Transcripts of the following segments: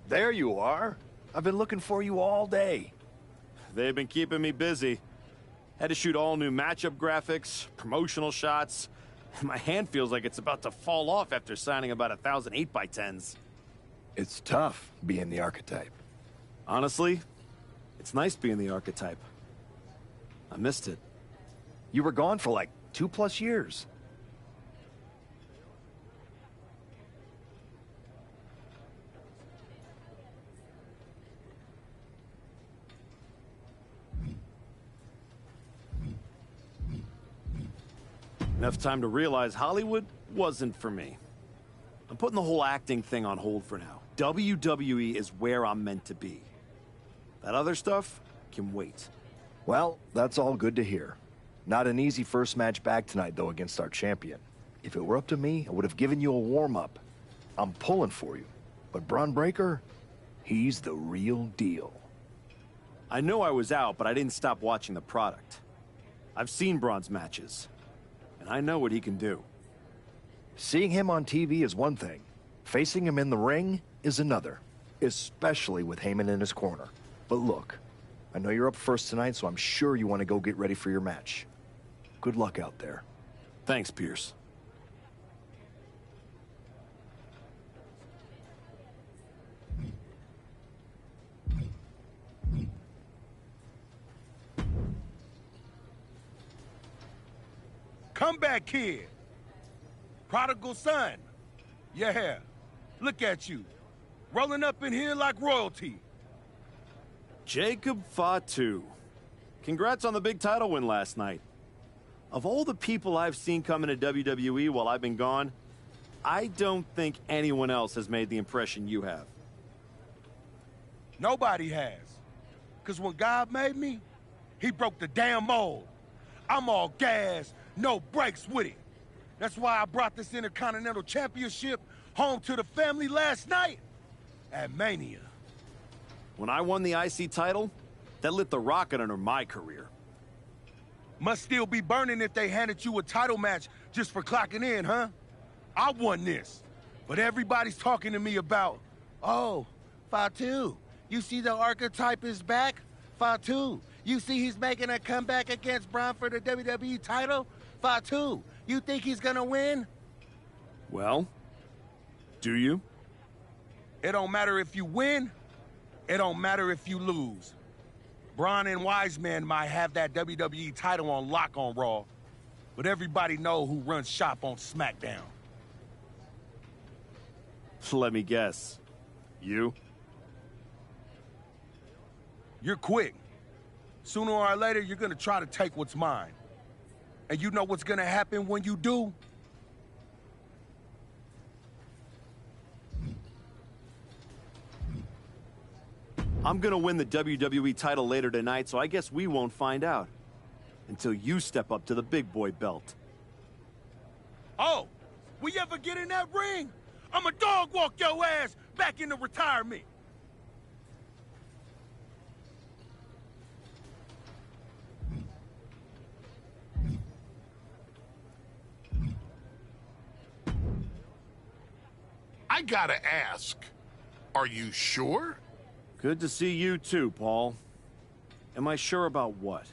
There you are. I've been looking for you all day. They've been keeping me busy. Had to shoot all new matchup graphics, promotional shots. My hand feels like it's about to fall off after signing about 1,000 8x10s. It's tough being the archetype. Honestly, it's nice being the archetype. I missed it. You were gone for like 2+ years. Enough time to realize Hollywood wasn't for me. I'm putting the whole acting thing on hold for now. WWE is where I'm meant to be. That other stuff can wait. Well, that's all good to hear. Not an easy first match back tonight, though, against our champion. If it were up to me, I would have given you a warm-up. I'm pulling for you. But Braun Breaker, he's the real deal. I know I was out, but I didn't stop watching the product. I've seen Braun's matches, and I know what he can do. Seeing him on TV is one thing. Facing him in the ring is another. Especially with Heyman in his corner. But look, I know you're up first tonight, so I'm sure you want to go get ready for your match. Good luck out there. Thanks, Pierce. Comeback kid. Prodigal son. Yeah, look at you. Rolling up in here like royalty. Jacob Fatu. Congrats on the big title win last night. Of all the people I've seen come into WWE while I've been gone, I don't think anyone else has made the impression you have. Nobody has. Because when God made me, he broke the damn mold. I'm all gas, no brakes with it. That's why I brought this Intercontinental Championship home to the family last night at Mania. When I won the IC title, that lit the rocket under my career. Must still be burning if they handed you a title match just for clocking in, huh? I won this, but everybody's talking to me about, oh, Fatu, you see the archetype is back? Fatu, you see he's making a comeback against Braun for the WWE title? Fatu, you think he's gonna win? Well, do you? It don't matter if you win, it don't matter if you lose. Braun and Wiseman might have that WWE title on lock on Raw, but everybody know who runs shop on SmackDown. Let me guess. You? You're quick. Sooner or later, you're gonna try to take what's mine. And you know what's gonna happen when you do? I'm gonna win the WWE title later tonight, so I guess we won't find out. Until you step up to the big boy belt. Oh, we ever get in that ring? I'ma dog walk your ass back into retirement. I gotta ask, are you sure? Good to see you too, Paul. Am I sure about what?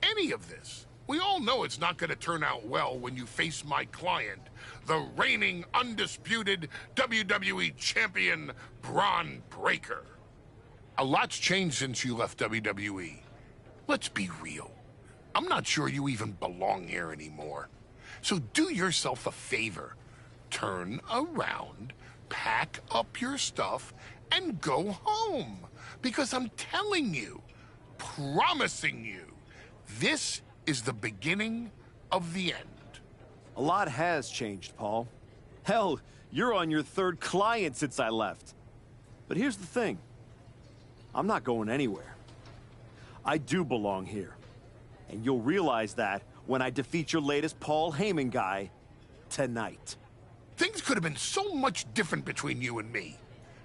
Any of this. We all know it's not gonna turn out well when you face my client, the reigning, undisputed WWE Champion, Braun Breaker. A lot's changed since you left WWE. Let's be real. I'm not sure you even belong here anymore. So do yourself a favor. Turn around, pack up your stuff, and go home. Because I'm telling you, promising you, this is the beginning of the end. A lot has changed, Paul. Hell, you're on your third client since I left. But here's the thing. I'm not going anywhere. I do belong here. And you'll realize that when I defeat your latest Paul Heyman guy tonight. Things could have been so much different between you and me.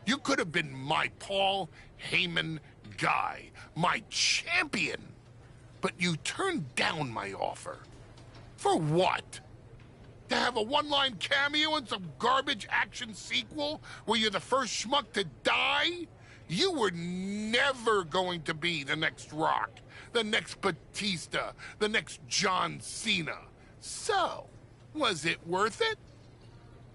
You could have been my Paul Heyman guy, my champion. But you turned down my offer. For what? To have a one-line cameo in some garbage action sequel where you're the first schmuck to die? You were never going to be the next Rock, the next Batista, the next John Cena. So, was it worth it?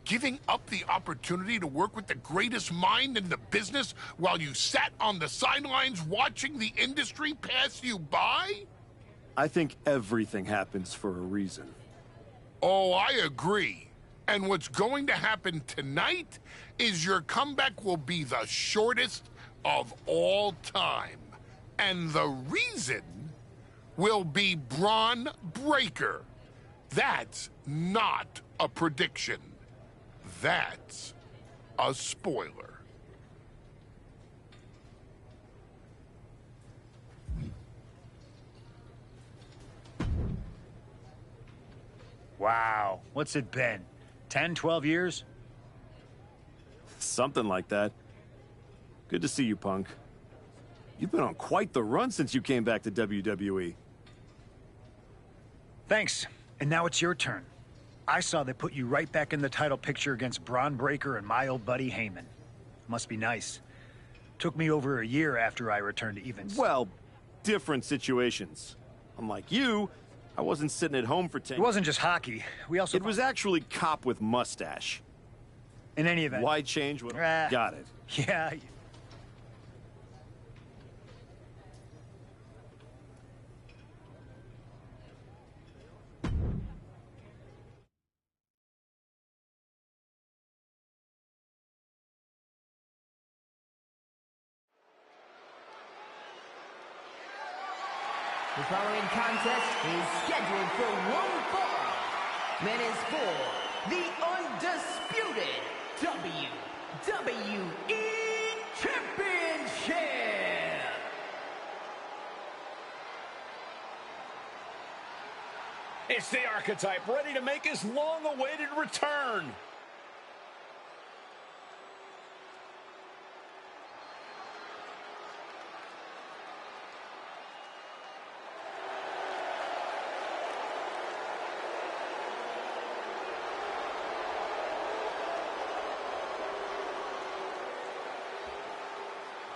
Giving up the opportunity to work with the greatest mind in the business while you sat on the sidelines watching the industry pass you by? I think everything happens for a reason. Oh, I agree. And what's going to happen tonight is your comeback will be the shortest of all time. And the reason will be Braun Breaker. That's not a prediction. That's a spoiler. Wow, what's it been? 10, 12 years? Something like that. Good to see you, Punk. You've been on quite the run since you came back to WWE. Thanks. And now it's your turn. I saw they put you right back in the title picture against Braun Breaker and my old buddy Heyman. Must be nice. Took me over a year after I returned to evens. Well, different situations. Unlike you, I wasn't sitting at home for 10 It wasn't just hockey. We also... It was actually cop with mustache. In any event... Why change what... Got it. Yeah... The following contest is scheduled for one fall and is for the undisputed WWE Championship. It's the Archetype, ready to make his long-awaited return.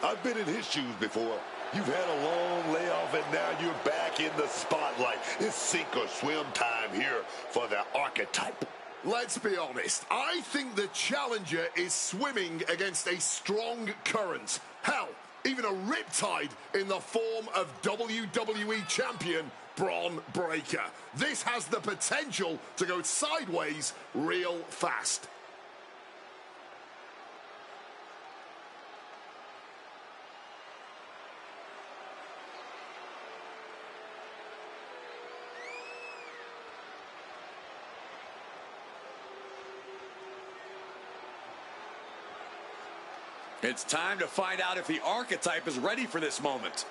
I've been in his shoes before. You've had a long layoff, and now you're back in the spotlight. It's sink or swim time here for the Archetype. Let's be honest. I think the challenger is swimming against a strong current. Hell, even a riptide in the form of WWE Champion Braun Breaker. This has the potential to go sideways real fast. It's time to find out if the Archetype is ready for this moment.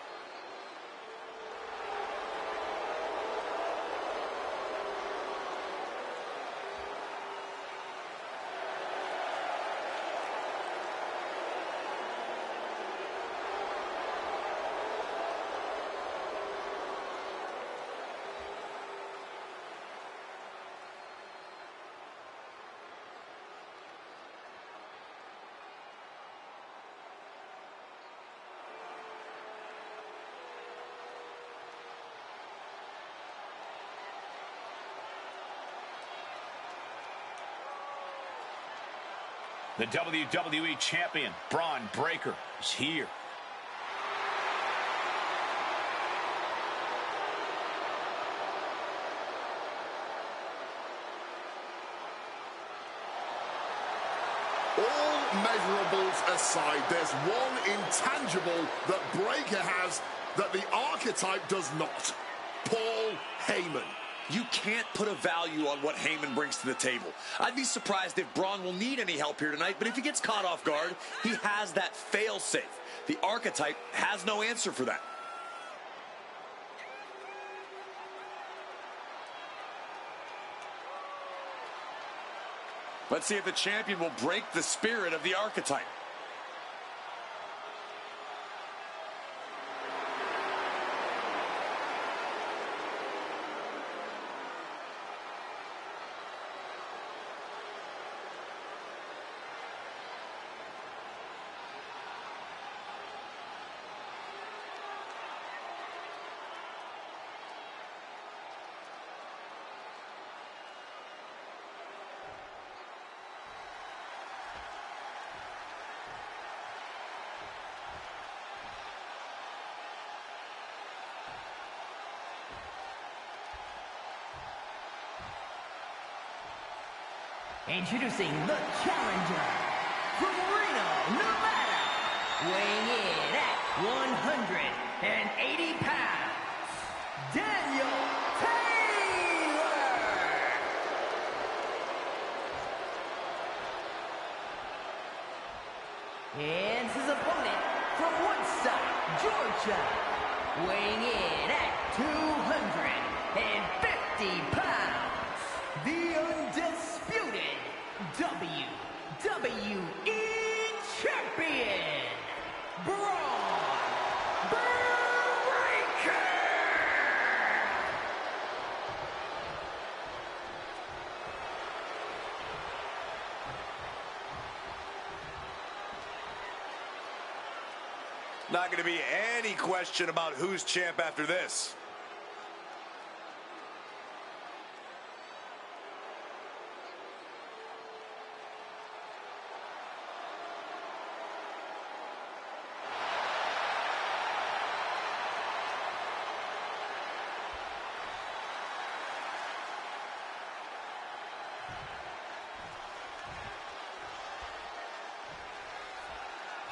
The WWE Champion, Braun Breaker, is here. All measurables aside, there's one intangible that Breaker has that the Archetype does not. Paul Heyman. You can't put a value on what Heyman brings to the table. I'd be surprised if Braun will need any help here tonight, but if he gets caught off guard, he has that fail-safe. The Archetype has no answer for that. Let's see if the champion will break the spirit of the Archetype. Introducing the challenger from Reno, Nevada, weighing in at 180 pounds, Daniel Taylor. And his opponent from Woodstock, Georgia, weighing in at 250 pounds, the undisputed WWE Champion, Braun Breaker! Not going to be any question about who's champ after this.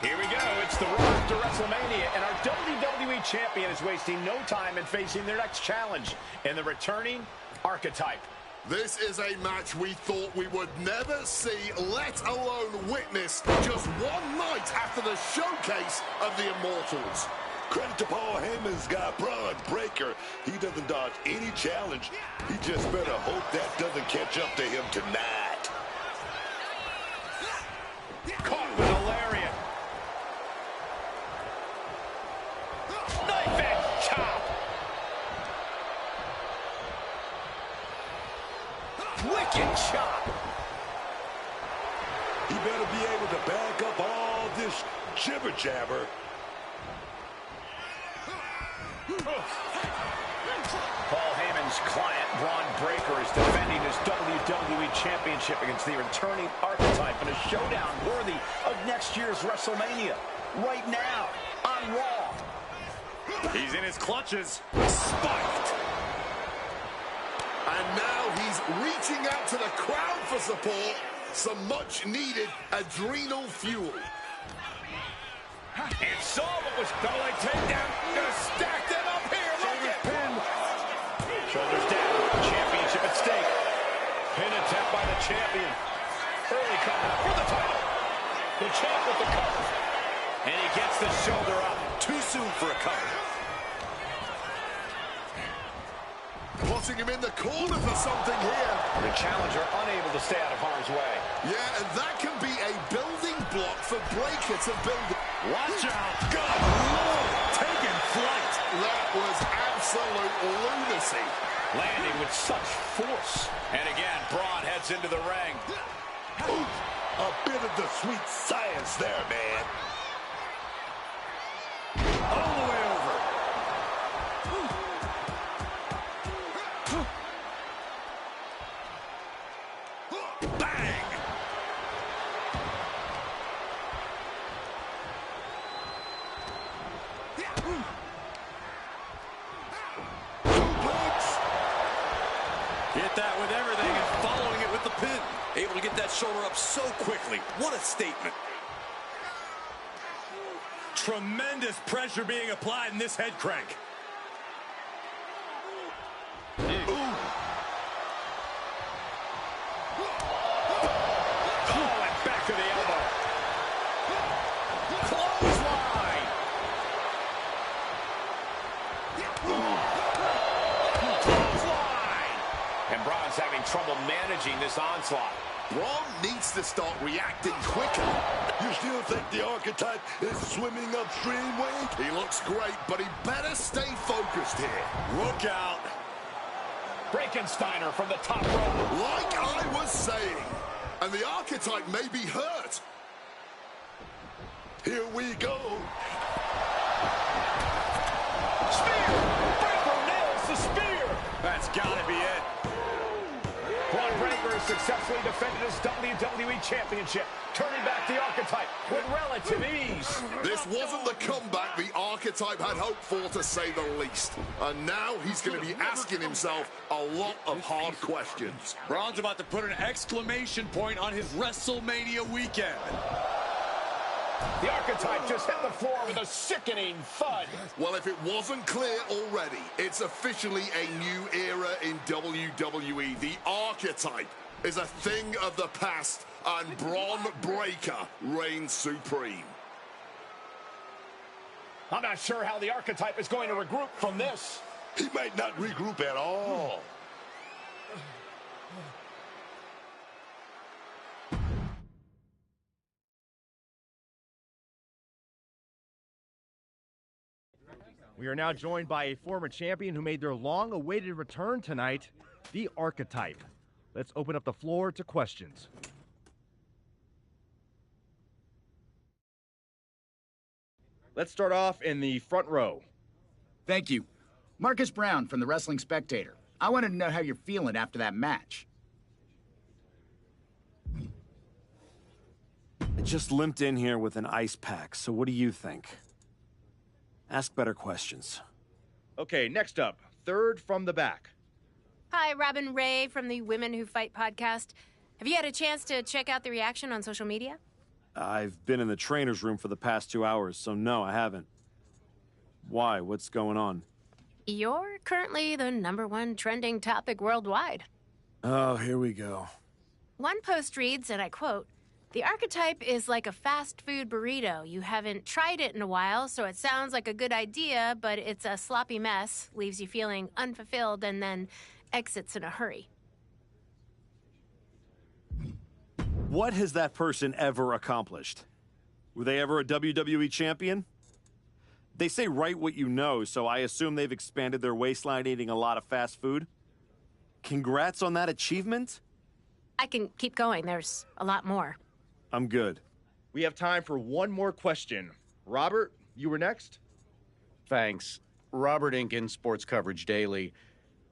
Here we go. It's the road to WrestleMania, and our WWE Champion is wasting no time in facing their next challenge in the returning Archetype. This is a match we thought we would never see, let alone witness, just one night after the showcase of the Immortals. Credit to Paul Heyman's guy, Braun Breaker. He doesn't dodge any challenge. He just better hope that doesn't catch up to him tonight. Caught with a lariat. Knife edge chop. Wicked chop. He better be able to back up all this jibber-jabber. Paul Heyman's client, Braun Breaker, is defending his WWE Championship against the returning Archetype in a showdown worthy of next year's WrestleMania. Right now, on Raw. He's in his clutches. Spiked. And now he's reaching out to the crowd for support. Some much-needed adrenal fuel. And saw what was double leg takedown. Gonna stack them up here. Look at pin. Shoulders down. Championship at stake. Pin attempt by the champion. Early cover for the title. The champ with the cover. And he gets the shoulder up. Too soon for a cover. Plotting him in the corner for something here. The challenger unable to stay out of harm's way. Yeah, and that can be a building block for Breaker to build. Watch out. Good Lord. Taking flight. That was absolute lunacy. Landing with such force. And again, Braun heads into the ring. Ooh, a bit of the sweet science there, man. All the way over. Bang! Hit that with everything and following it with the pin. Able to get that shoulder up so quickly. What a statement. Tremendous pressure being applied in this head crank. Back to the elbow. Clothesline. Clothesline. And Braun's having trouble managing this onslaught. Braun needs to start reacting quicker. You still think the Archetype is swimming upstream, Wade? He looks great, but he better stay focused here. Look out. Frankensteiner from the top rope. Like I was saying, and the Archetype may be hurt. Here we go. Spear. Breaker nails the spear. That's gotta be it. Braun Breaker has successfully defended his WWE Championship, turning back the Archetype with relative ease. This wasn't the comeback the Archetype archetype had hoped for, to say the least. And now he's going to be asking himself a lot of hard questions. Braun's about to put an exclamation point on his WrestleMania weekend. The archetype just hit the floor with a sickening thud. Well, if it wasn't clear already, it's officially a new era in WWE. The archetype is a thing of the past, and Braun Breaker reigns supreme. I'm not sure how the archetype is going to regroup from this. He might not regroup at all. We are now joined by a former champion who made their long-awaited return tonight, the Archetype. Let's open up the floor to questions. Let's start off in the front row. Thank you. Marcus Brown from the Wrestling Spectator. I wanted to know how you're feeling after that match. I just limped in here with an ice pack, so what do you think? Ask better questions. Okay, next up, third from the back. Hi, Robin Ray from the Women Who Fight podcast. Have you had a chance to check out the reaction on social media? I've been in the trainer's room for the past 2 hours, so no, I haven't. Why? What's going on? You're currently the #1 trending topic worldwide. Oh, here we go. One post reads, and I quote, "The archetype is like a fast food burrito. You haven't tried it in a while, so it sounds like a good idea, but it's a sloppy mess, leaves you feeling unfulfilled, and then exits in a hurry." What has that person ever accomplished? Were they ever a WWE champion? They say write what you know, so I assume they've expanded their waistline eating a lot of fast food. Congrats on that achievement. I can keep going. There's a lot more. I'm good. We have time for one more question. Robert, you were next? Thanks. Robert Inkin, Sports Coverage Daily.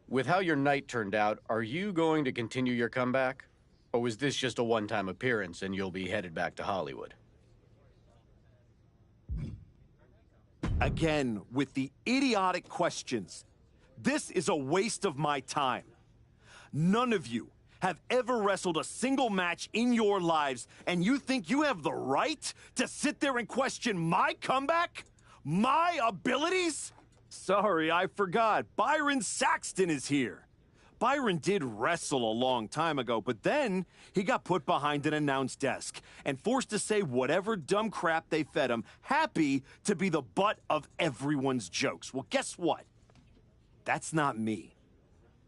With how your night turned out, are you going to continue your comeback? Or was this just a one-time appearance and you'll be headed back to Hollywood? Again, with the idiotic questions. This is a waste of my time. None of you have ever wrestled a single match in your lives, and you think you have the right to sit there and question my comeback? My abilities? Sorry, I forgot. Byron Saxton is here. Byron did wrestle a long time ago, but then he got put behind an announce desk and forced to say whatever dumb crap they fed him, happy to be the butt of everyone's jokes. Well, guess what? That's not me.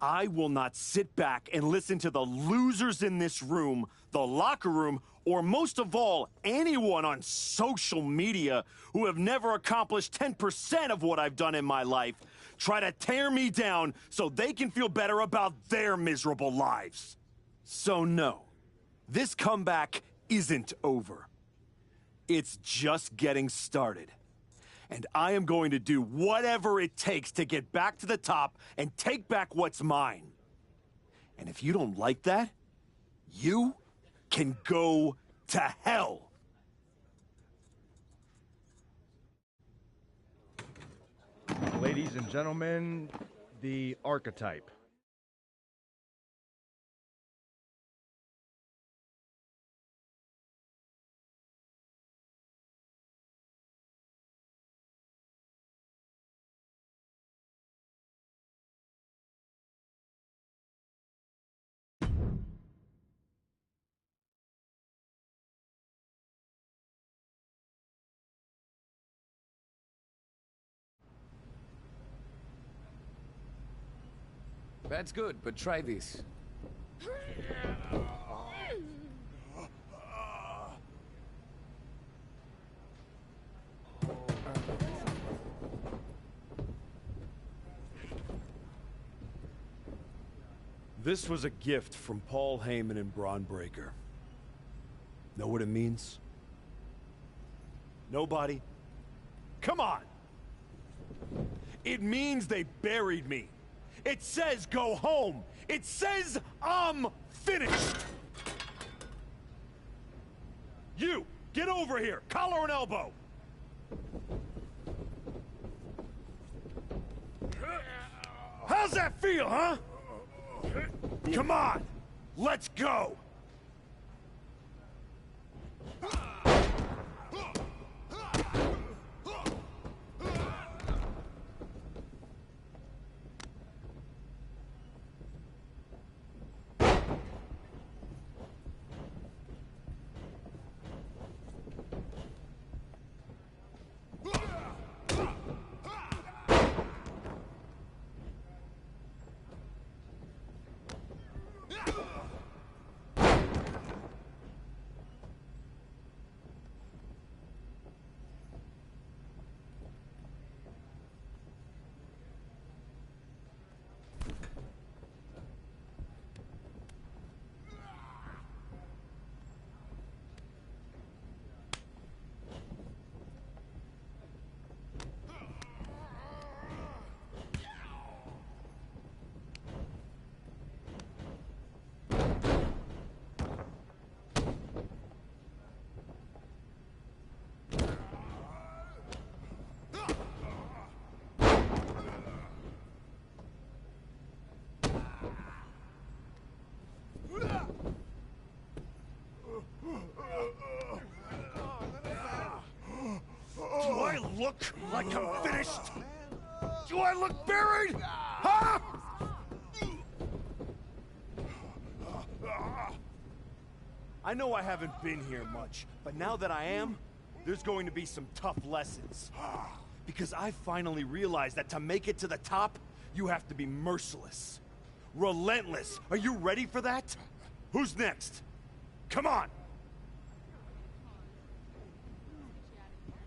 I will not sit back and listen to the losers in this room, the locker room, or most of all, anyone on social media who have never accomplished 10% of what I've done in my life try to tear me down so they can feel better about their miserable lives. So no, this comeback isn't over. It's just getting started. And I am going to do whatever it takes to get back to the top and take back what's mine. And if you don't like that, you can go to hell. Ladies and gentlemen, the Archetype. That's good, but try this. This was a gift from Paul Heyman and Braun Breaker. Know what it means? Nobody? Come on! It means they buried me. It says go home. It says I'm finished. You, get over here. Collar and elbow. that feel, huh? Come on, let's go! Do I look like I'm finished? Do I look buried? Huh? I know I haven't been here much, but now that I am, there's going to be some tough lessons. Because I finally realized that to make it to the top, you have to be merciless. Relentless. Are you ready for that? Who's next? Come on!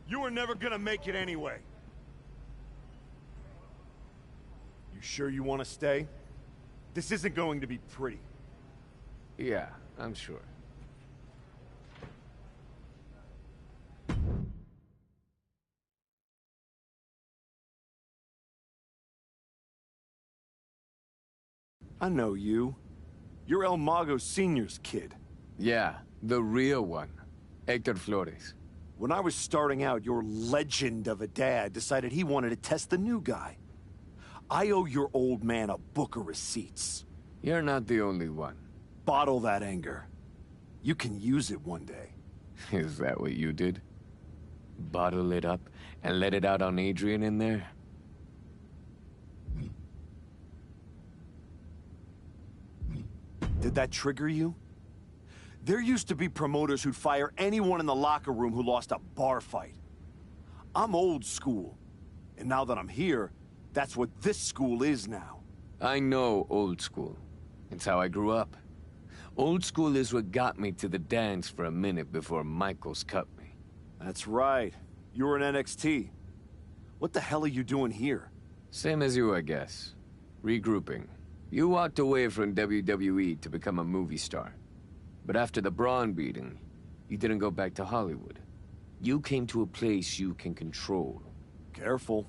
You were never gonna make it anyway. You sure you want to stay? This isn't going to be pretty. Yeah, I'm sure. I know you. You're El Mago Sr.'s kid. Yeah, the real one. Hector Flores. When I was starting out, your legend of a dad decided he wanted to test the new guy. I owe your old man a book of receipts. You're not the only one. Bottle that anger. You can use it one day. Is that what you did? Bottle it up and let it out on Adrian in there? Did that trigger you? There used to be promoters who'd fire anyone in the locker room who lost a bar fight. I'm old school. And now that I'm here, that's what this school is now. I know old school. It's how I grew up. Old school is what got me to the dance for a minute before Michaels cut me. That's right. You were in NXT. What the hell are you doing here? Same as you, I guess. Regrouping. You walked away from WWE to become a movie star. But after the Braun beating, you didn't go back to Hollywood. You came to a place you can control. Careful.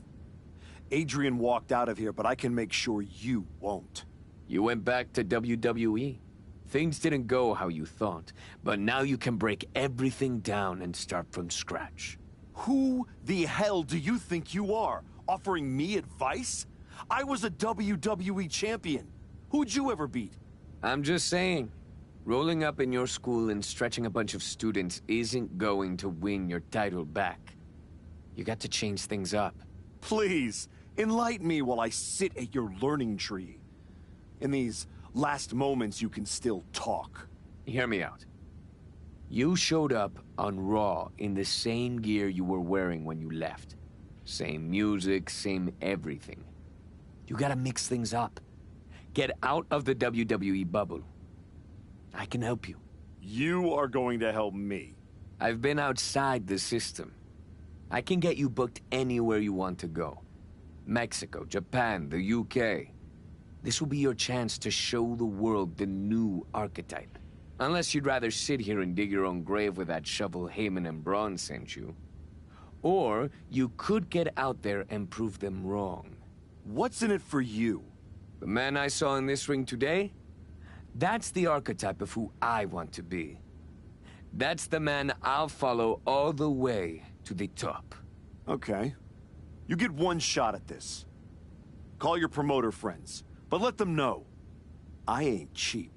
Adrian walked out of here, but I can make sure you won't. You went back to WWE. Things didn't go how you thought, but now you can break everything down and start from scratch. Who the hell do you think you are? Offering me advice? I was a WWE champion. Who'd you ever beat? I'm just saying. Rolling up in your school and stretching a bunch of students isn't going to win your title back. You got to change things up. Please, enlighten me while I sit at your learning tree. In these last moments, you can still talk. Hear me out. You showed up on Raw in the same gear you were wearing when you left. Same music, same everything. You gotta mix things up. Get out of the WWE bubble. I can help you. You are going to help me. I've been outside the system. I can get you booked anywhere you want to go. Mexico, Japan, the UK. This will be your chance to show the world the new archetype. Unless you'd rather sit here and dig your own grave with that shovel Heyman and Braun sent you. Or you could get out there and prove them wrong. What's in it for you? The man I saw in this ring today? That's the archetype of who I want to be. That's the man I'll follow all the way to the top. Okay. You get one shot at this. Call your promoter friends. But let them know, I ain't cheap.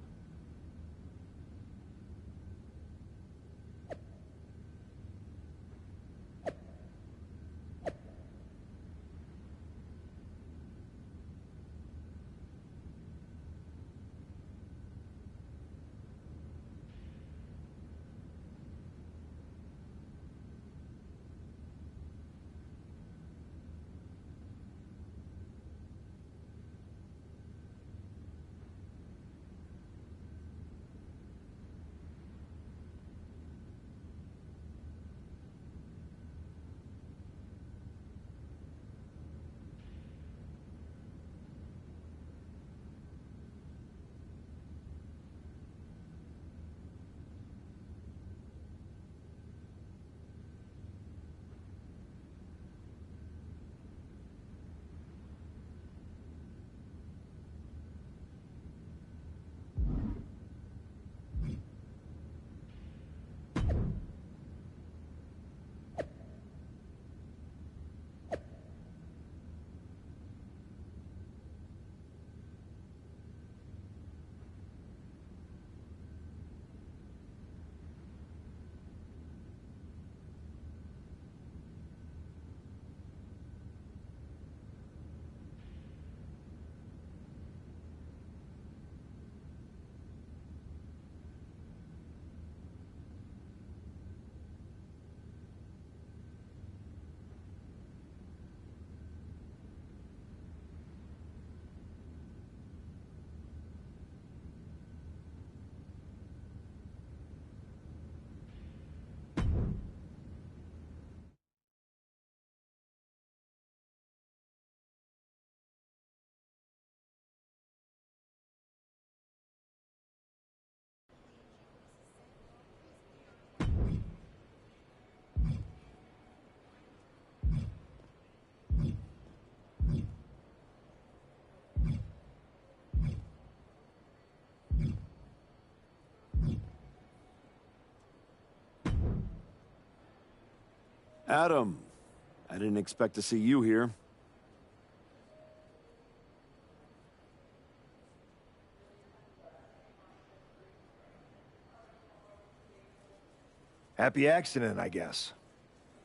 Adam, I didn't expect to see you here. Happy accident, I guess.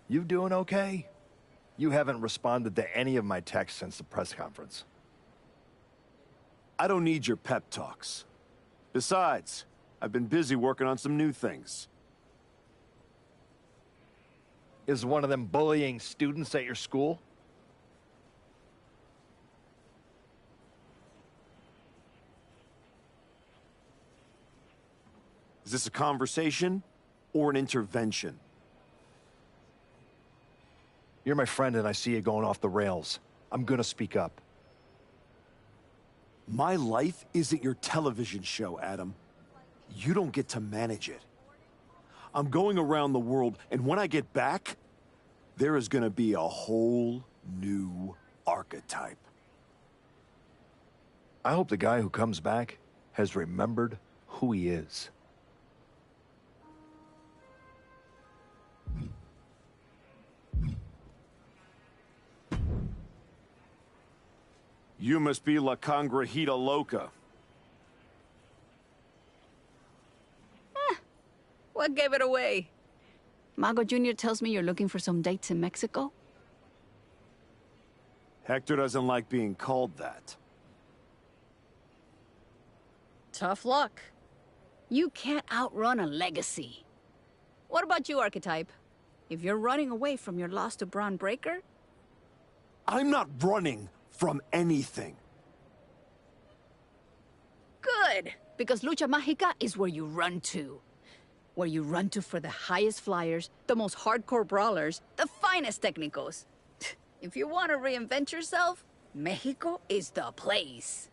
You doing okay? You haven't responded to any of my texts since the press conference. I don't need your pep talks. Besides, I've been busy working on some new things. Is one of them bullying students at your school? Is this a conversation or an intervention? You're my friend and I see you going off the rails. I'm gonna speak up. My life isn't your television show, Adam. You don't get to manage it. I'm going around the world, and when I get back, there is gonna be a whole new archetype. I hope the guy who comes back has remembered who he is. You must be La Congrejita Loca. What gave it away? Mago Jr. tells me you're looking for some dates in Mexico? Hector doesn't like being called that. Tough luck. You can't outrun a legacy. What about you, Archetype? If you're running away from your loss to Braun Breaker? I'm not running from anything. Good, because Lucha Mágica is where you run to. Where you run to for the highest flyers, the most hardcore brawlers, the finest technicos. If you want to reinvent yourself, Mexico is the place.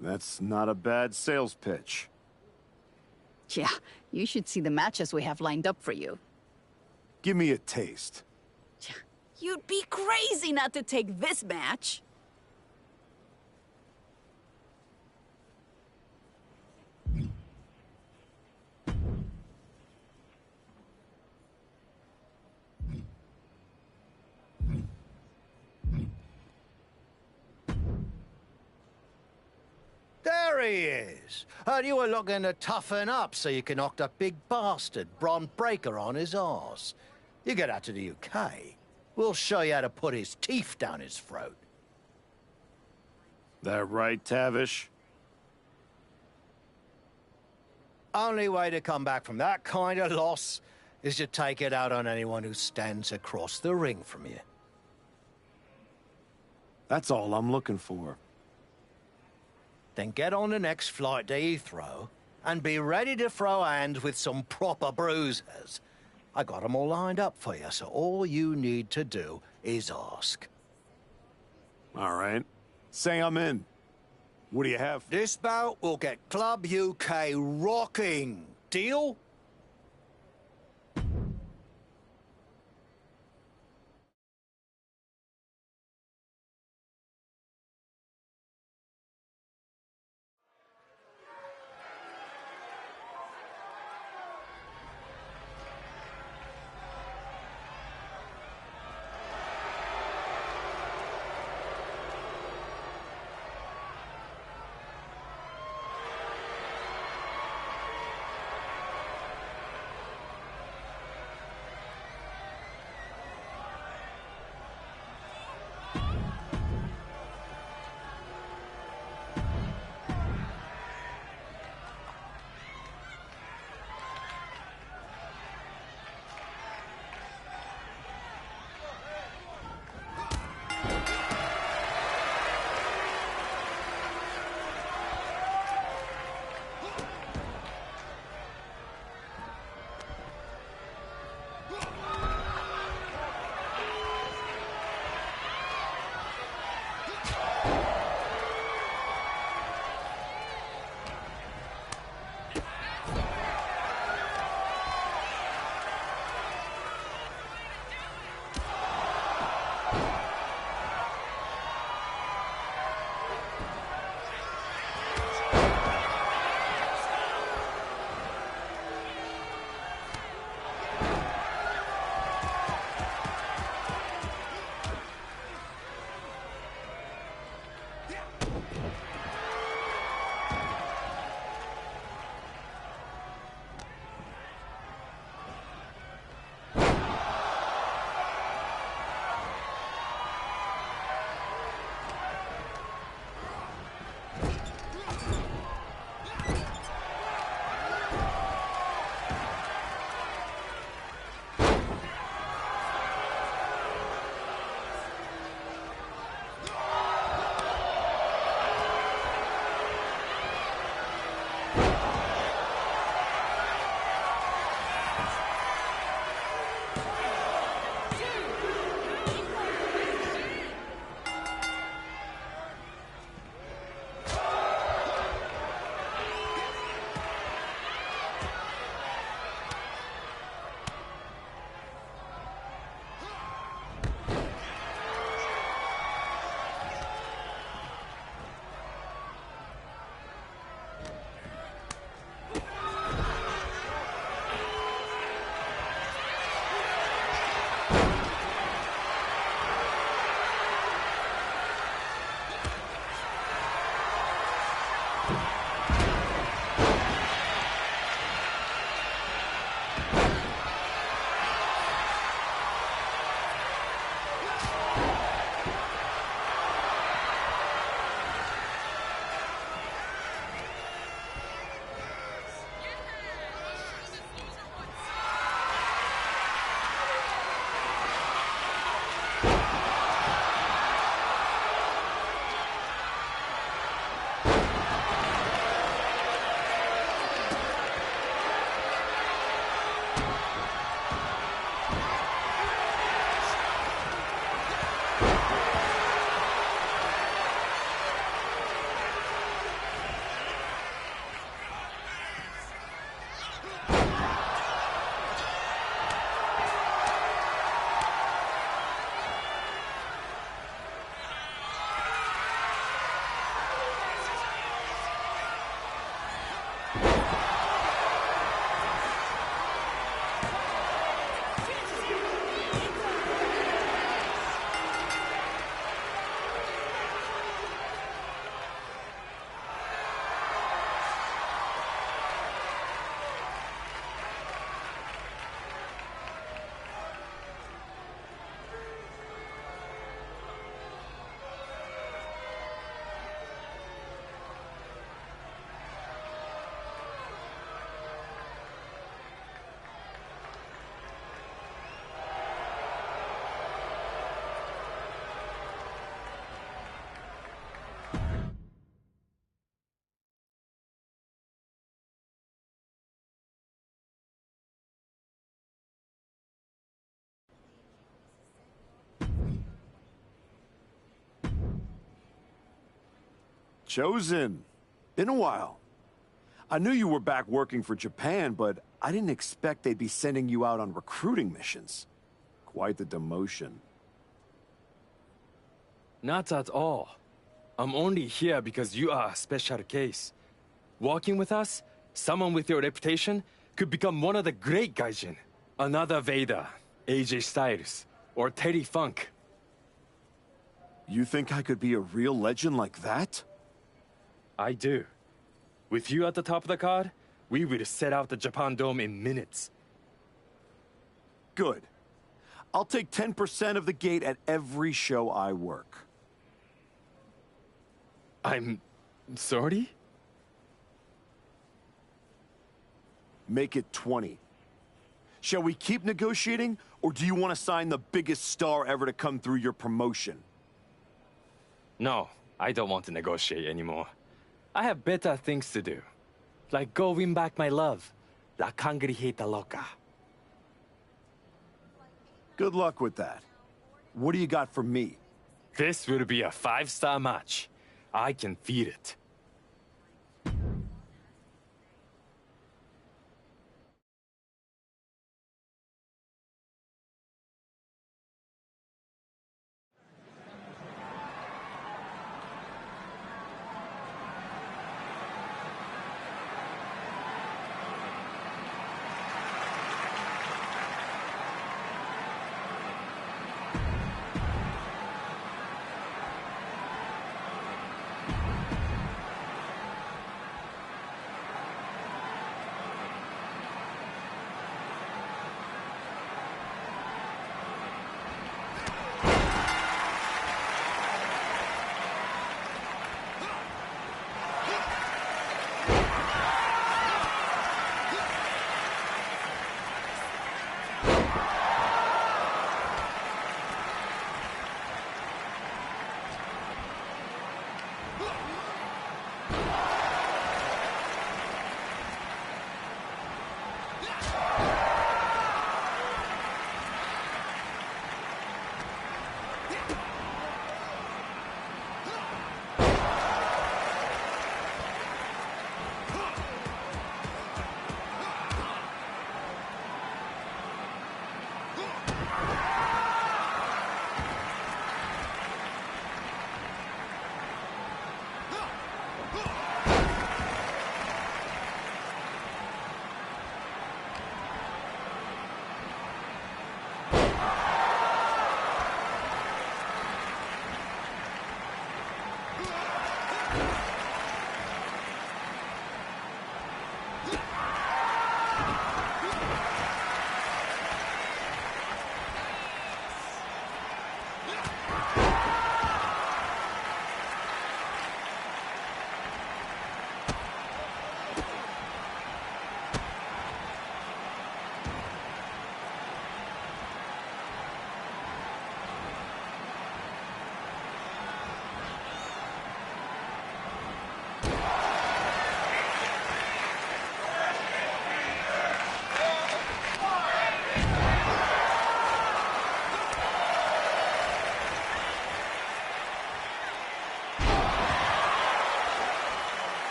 That's not a bad sales pitch. Yeah, you should see the matches we have lined up for you. Give me a taste. You'd be crazy not to take this match. There he is. Heard you were looking to toughen up so you can knock the big bastard, Bron Breakker, on his arse. You get out to the UK, we'll show you how to put his teeth down his throat. That right, Tavish? Only way to come back from that kind of loss is to take it out on anyone who stands across the ring from you. That's all I'm looking for. Then get on the next flight to Heathrow and be ready to throw hands with some proper bruisers. I got them all lined up for you, so all you need to do is ask. All right. Say I'm in. What do you have? This bout will get Club UK rocking. Deal? Chosen. Been a while. I knew you were back working for Japan, but I didn't expect they'd be sending you out on recruiting missions. Quite the demotion. Not at all. I'm only here because you are a special case. Working with us, someone with your reputation could become one of the great gaijin. Another Vader, AJ Styles, or Terry Funk. You think I could be a real legend like that? I do. With you at the top of the card, we will set out the Japan Dome in minutes. Good. I'll take 10% of the gate at every show I work. I'm sorry? Make it 20. Shall we keep negotiating, or do you want to sign the biggest star ever to come through your promotion? No, I don't want to negotiate anymore. I have better things to do. Like go win back my love. La Cangrijita Loca. Good luck with that. What do you got for me? This will be a 5-star match. I can feel it.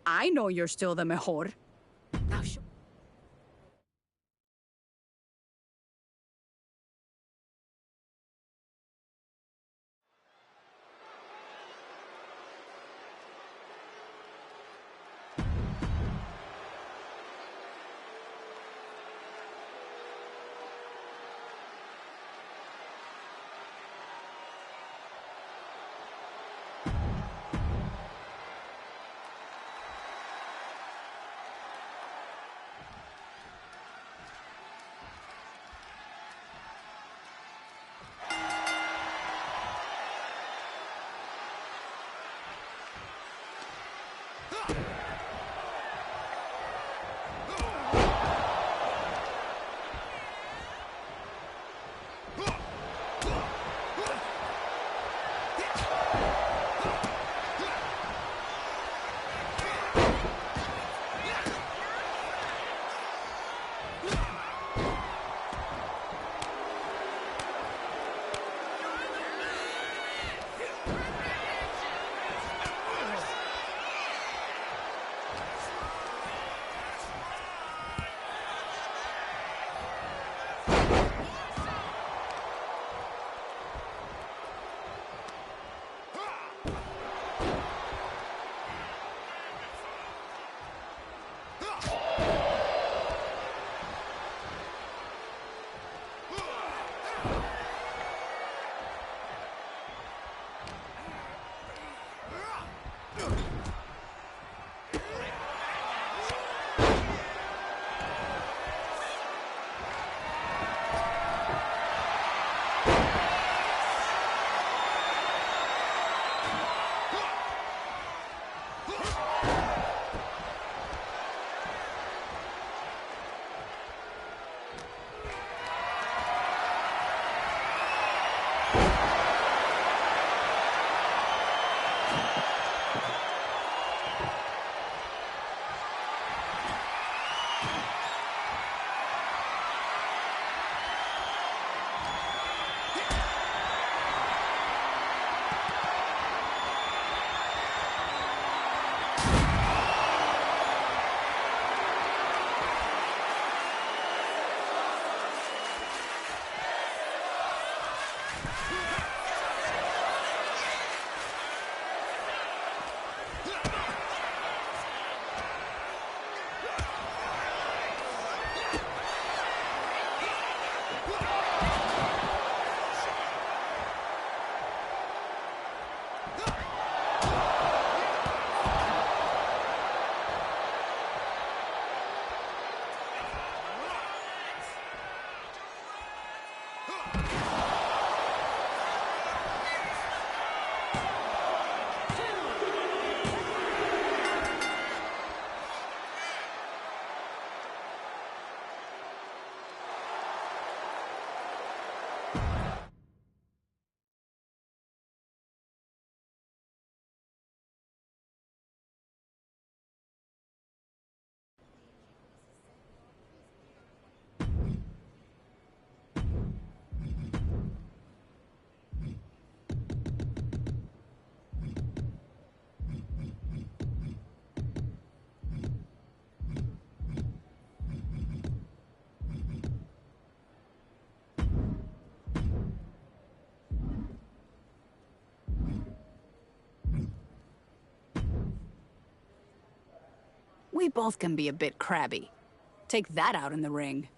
I know you're still the mejor. Now show. We both can be a bit crabby. Take that out in the ring.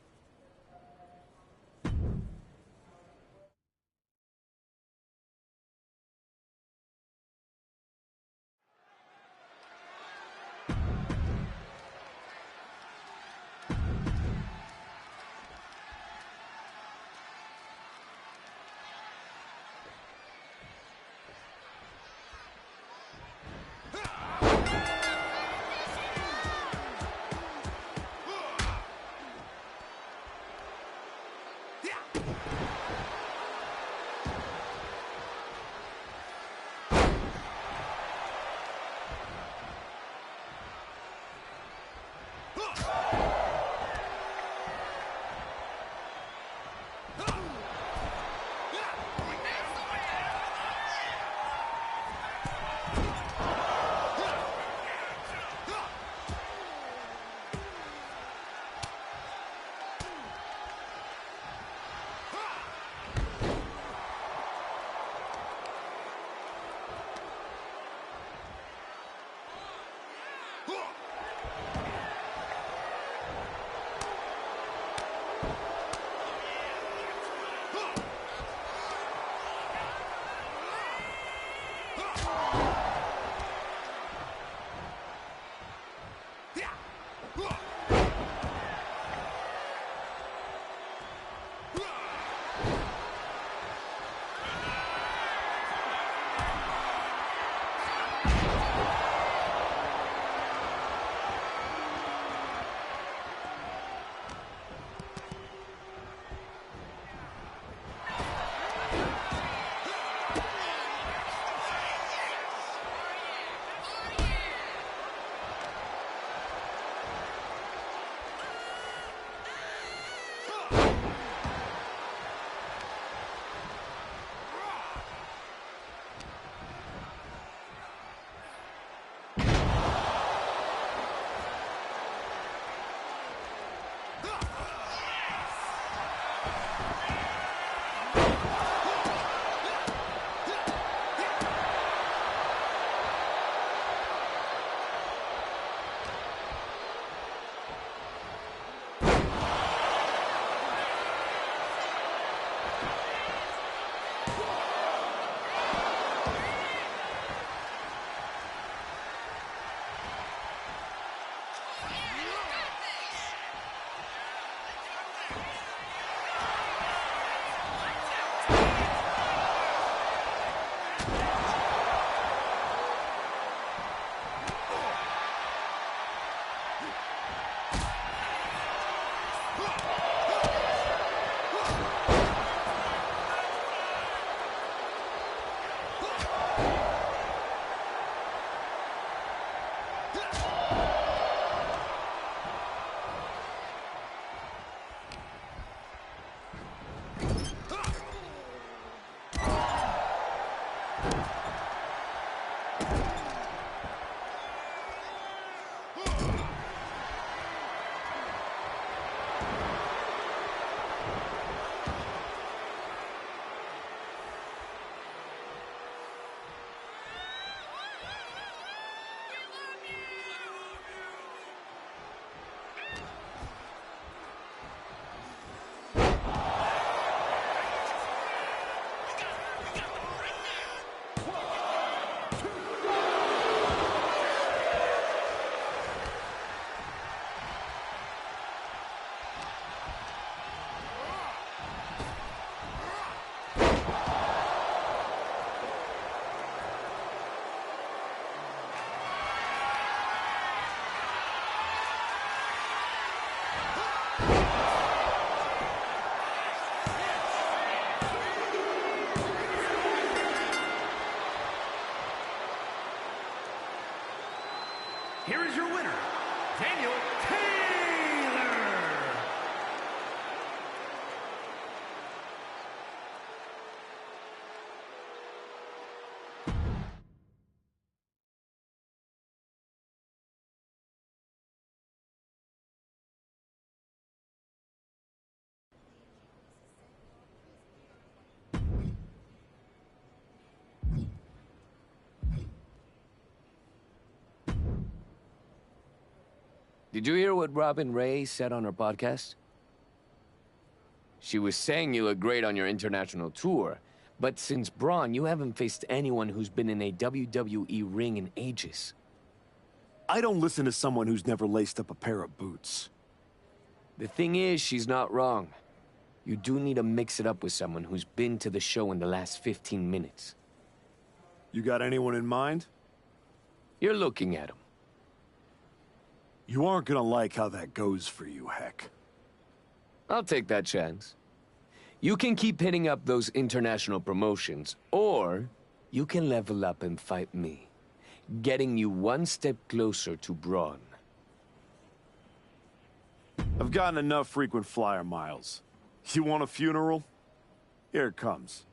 Here is your winner, Daniel Taylor. Did you hear what Robin Ray said on her podcast? She was saying you look great on your international tour, but since Braun, you haven't faced anyone who's been in a WWE ring in ages. I don't listen to someone who's never laced up a pair of boots. The thing is, she's not wrong. You do need to mix it up with someone who's been to the show in the last 15 minutes. You got anyone in mind? You're looking at him. You aren't gonna like how that goes for you, Heck. I'll take that chance. You can keep hitting up those international promotions, or you can level up and fight me, getting you one step closer to Braun. I've gotten enough frequent flyer miles. You want a funeral? Here it comes.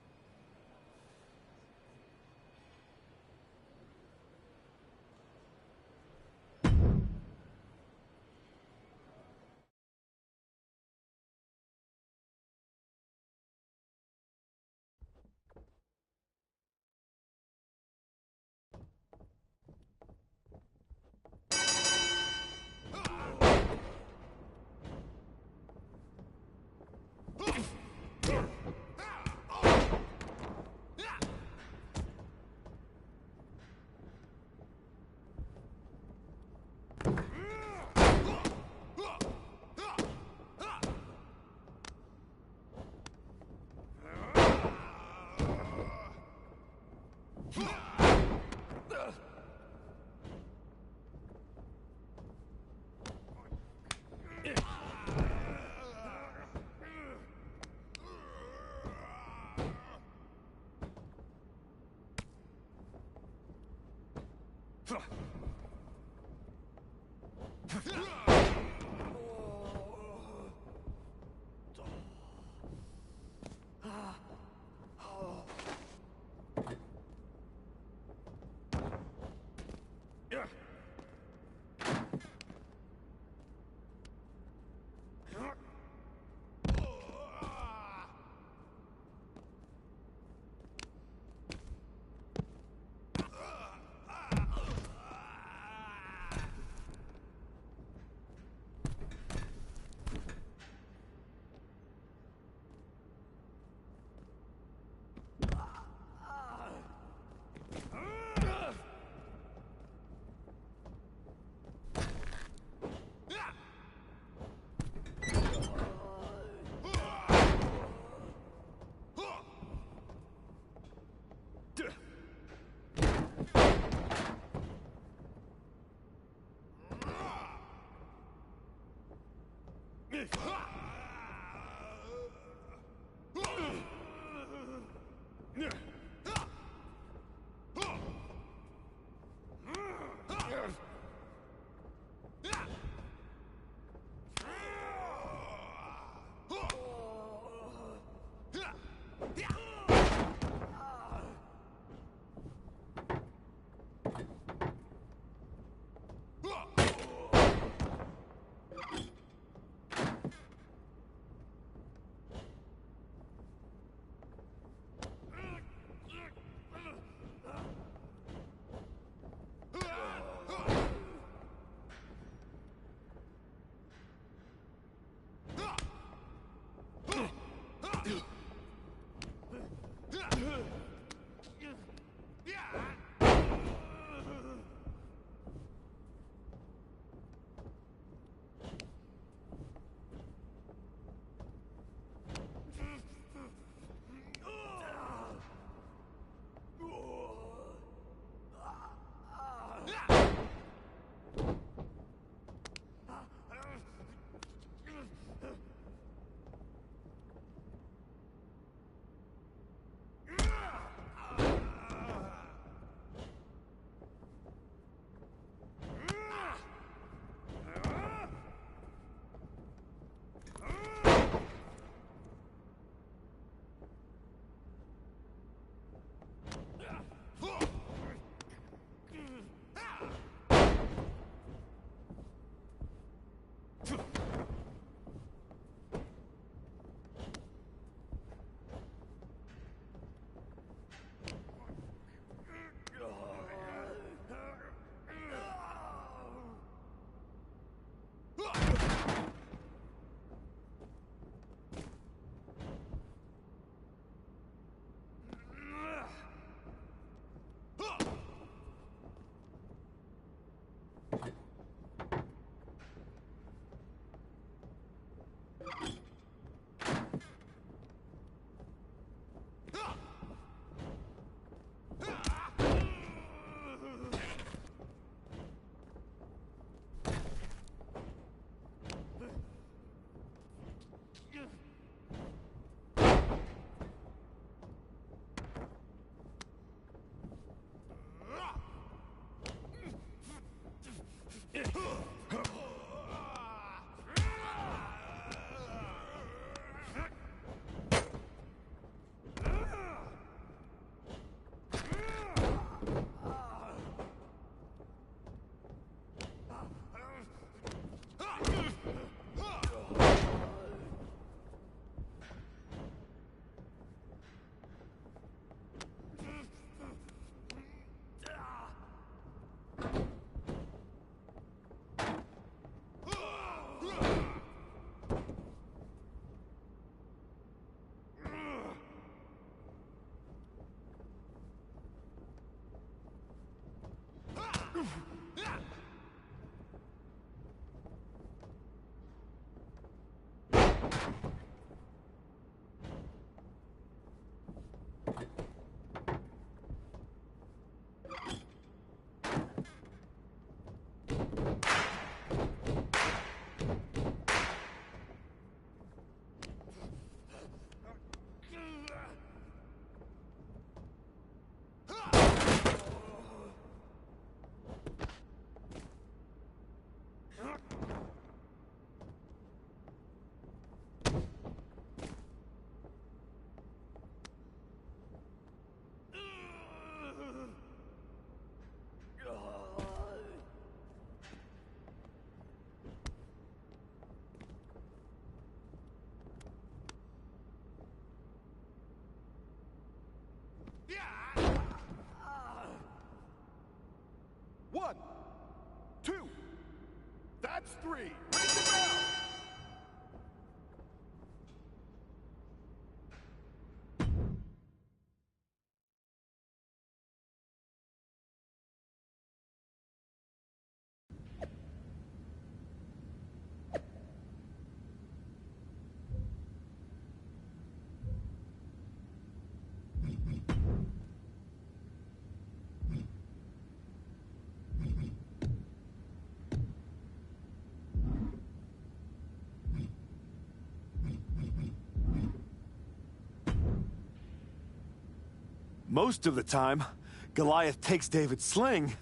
Most of the time, Goliath takes David's sling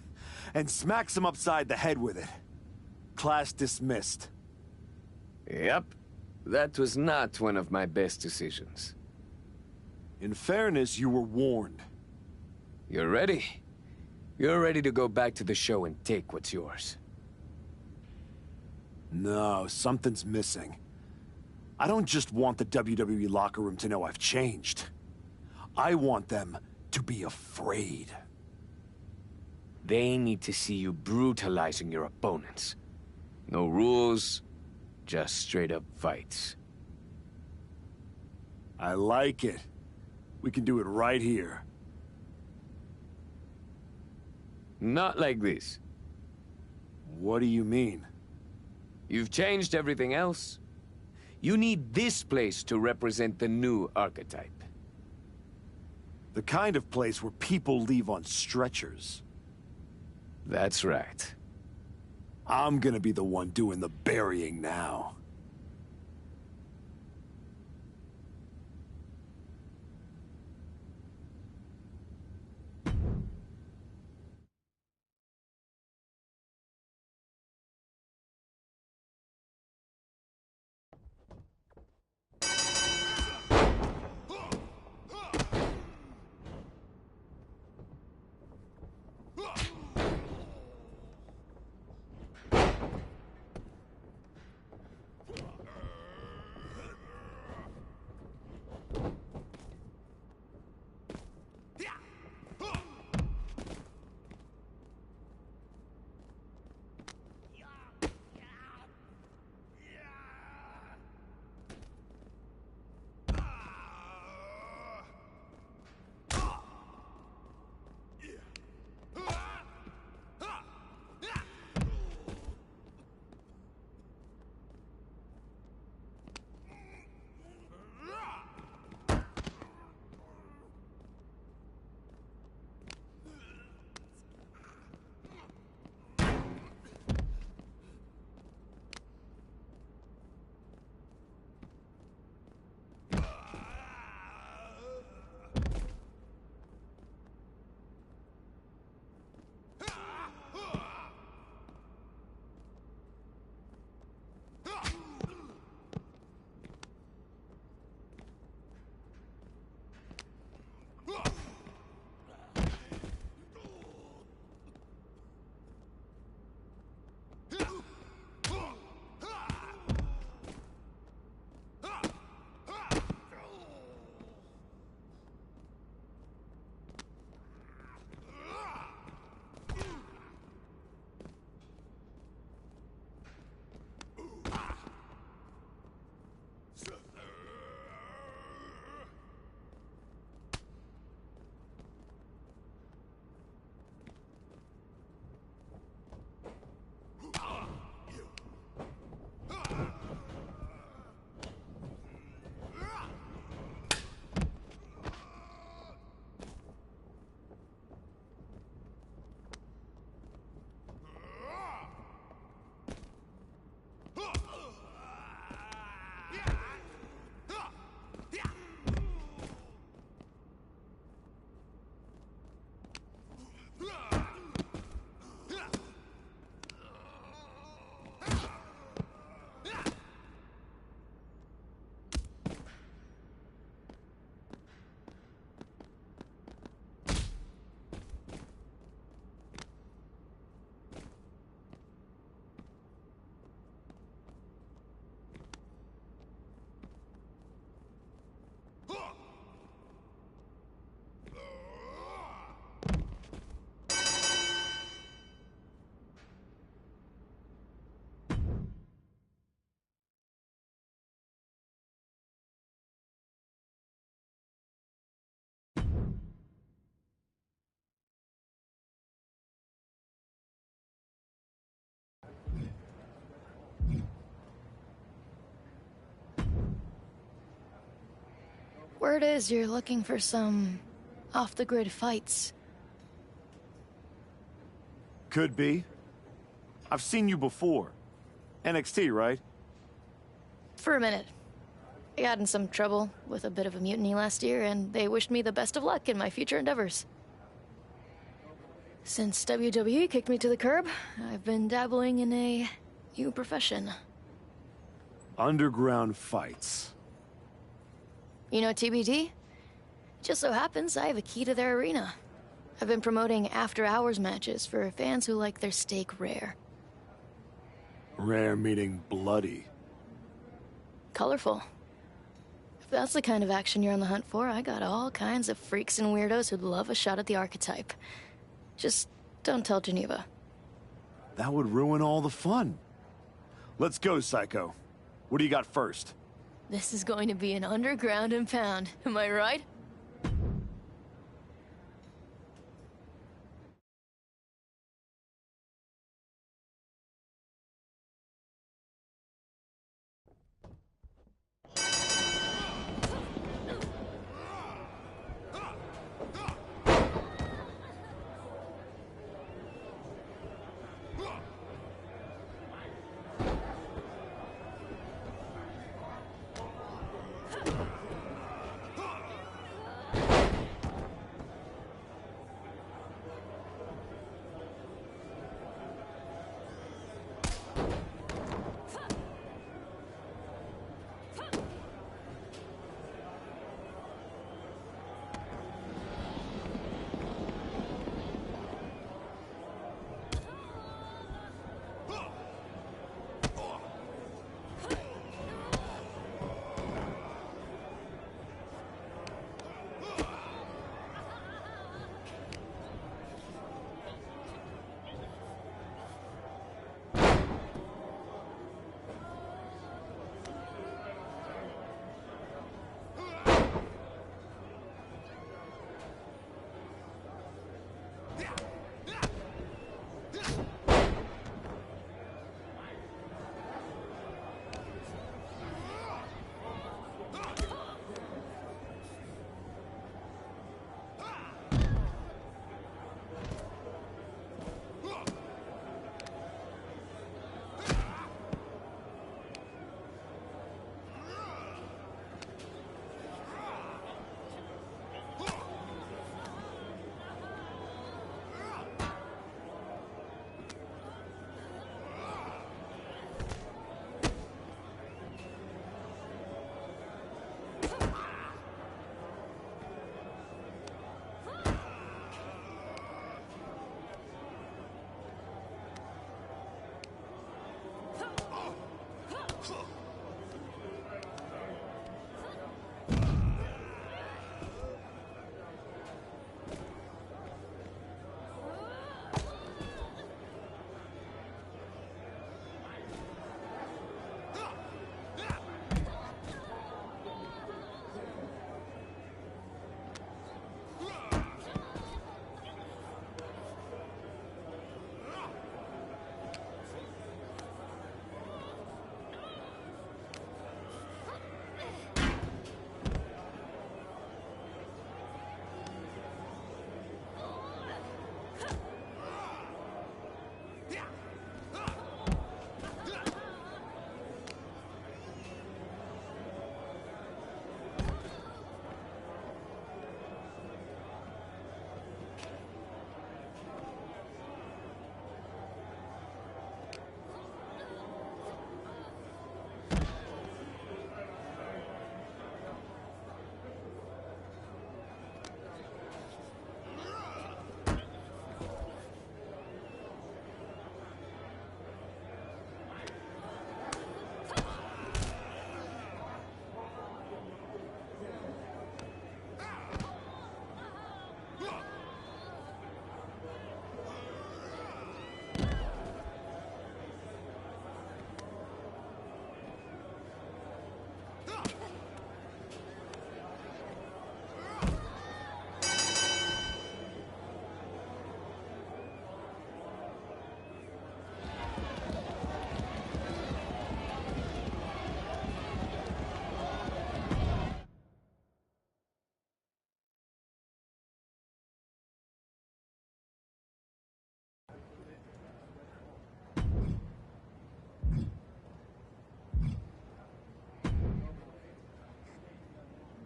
and smacks him upside the head with it. Class dismissed. Yep. That was not one of my best decisions. In fairness, you were warned. You're ready? You're ready to go back to the show and take what's yours. No, something's missing. I don't just want the WWE locker room to know I've changed. I want them to be afraid. They need to see you brutalizing your opponents. No rules, just straight-up fights. I like it. We can do it right here. Not like this. What do you mean? You've changed everything else. You need this place to represent the new archetype. The kind of place where people leave on stretchers. That's right. I'm gonna be the one doing the burying now. Word is you're looking for some off-the-grid fights. Could be. I've seen you before. NXT, right? For a minute. I got in some trouble with a bit of a mutiny last year, and they wished me the best of luck in my future endeavors. Since WWE kicked me to the curb, I've been dabbling in a new profession. Underground fights. You know TBD? Just so happens I have a key to their arena. I've been promoting after-hours matches for fans who like their steak rare. Rare meaning bloody. Colorful. If that's the kind of action you're on the hunt for, I got all kinds of freaks and weirdos who'd love a shot at the archetype. Just don't tell Geneva. That would ruin all the fun. Let's go, Psycho. What do you got first? This is going to be an underground and pound, am I right?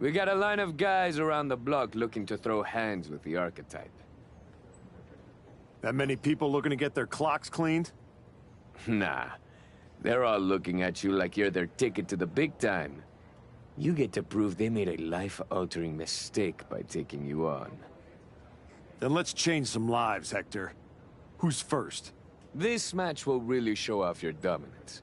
We got a line of guys around the block looking to throw hands with the archetype. That many people looking to get their clocks cleaned? Nah. They're all looking at you like you're their ticket to the big time. You get to prove they made a life-altering mistake by taking you on. Then let's change some lives, Hector. Who's first? This match will really show off your dominance.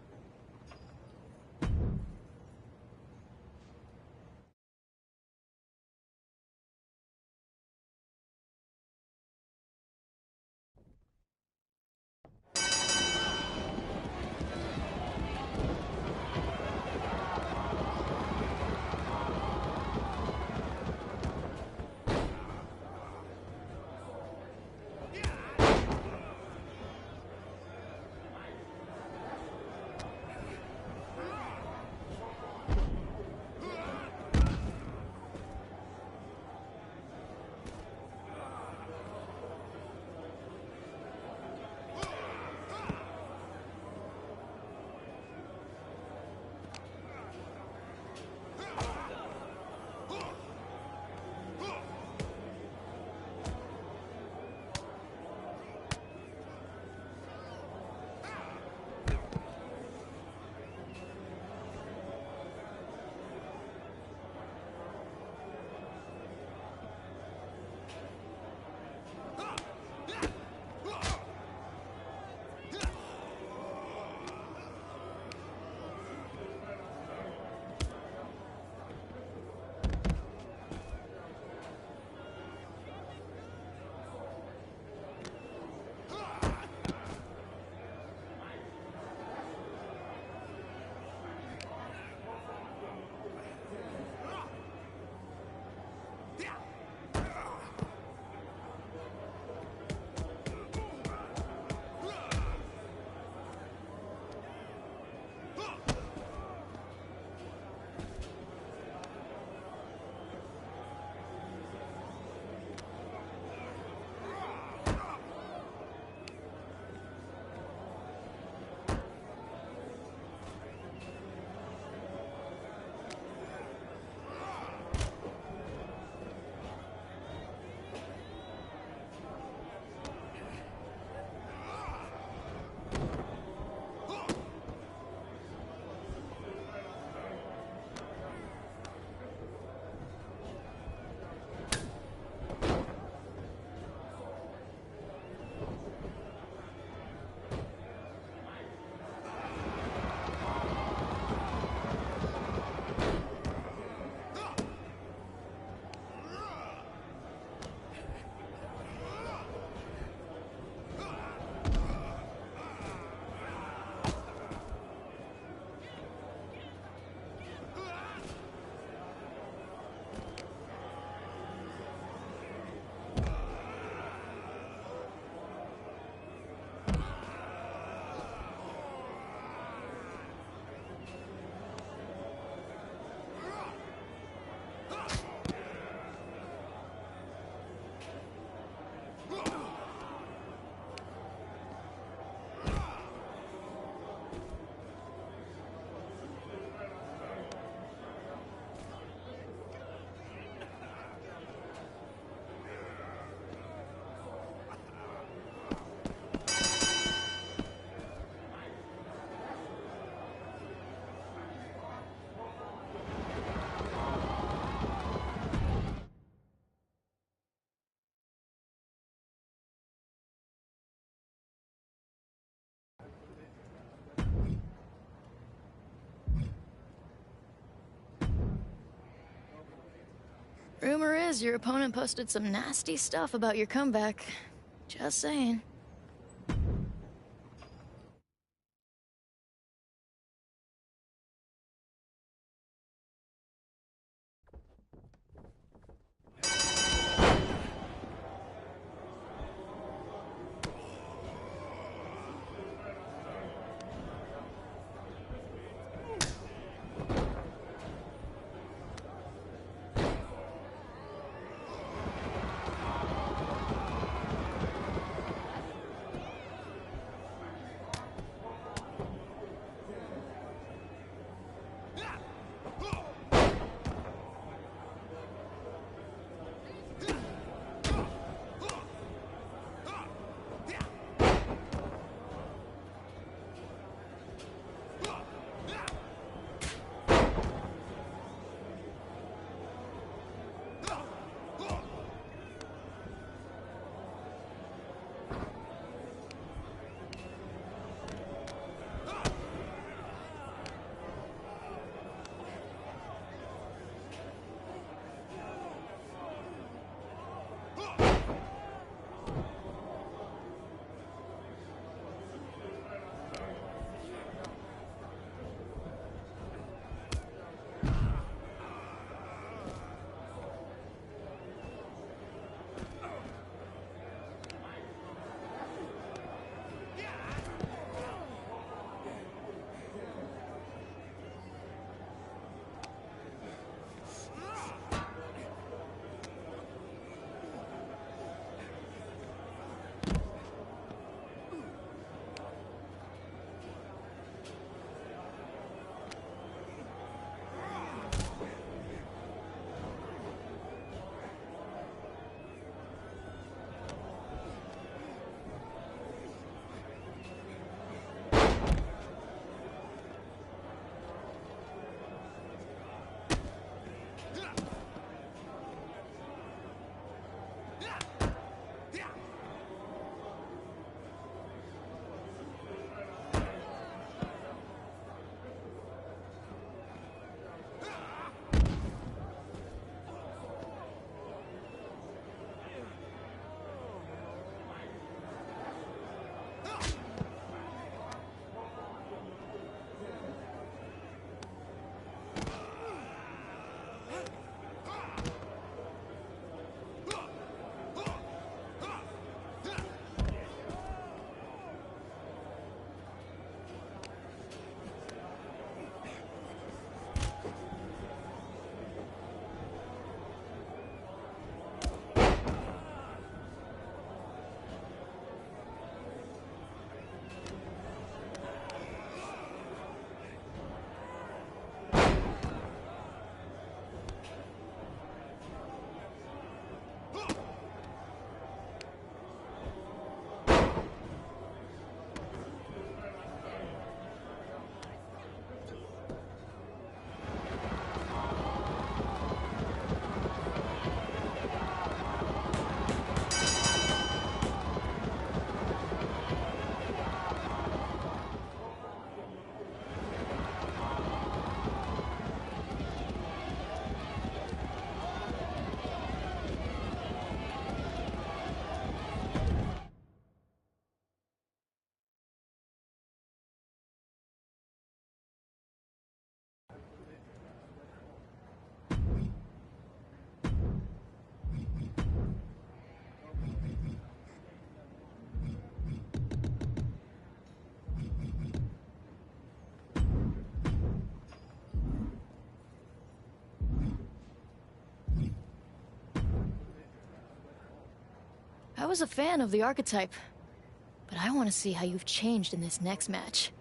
Rumor is your opponent posted some nasty stuff about your comeback. Just saying. I was a fan of the archetype, but I want to see how you've changed in this next match.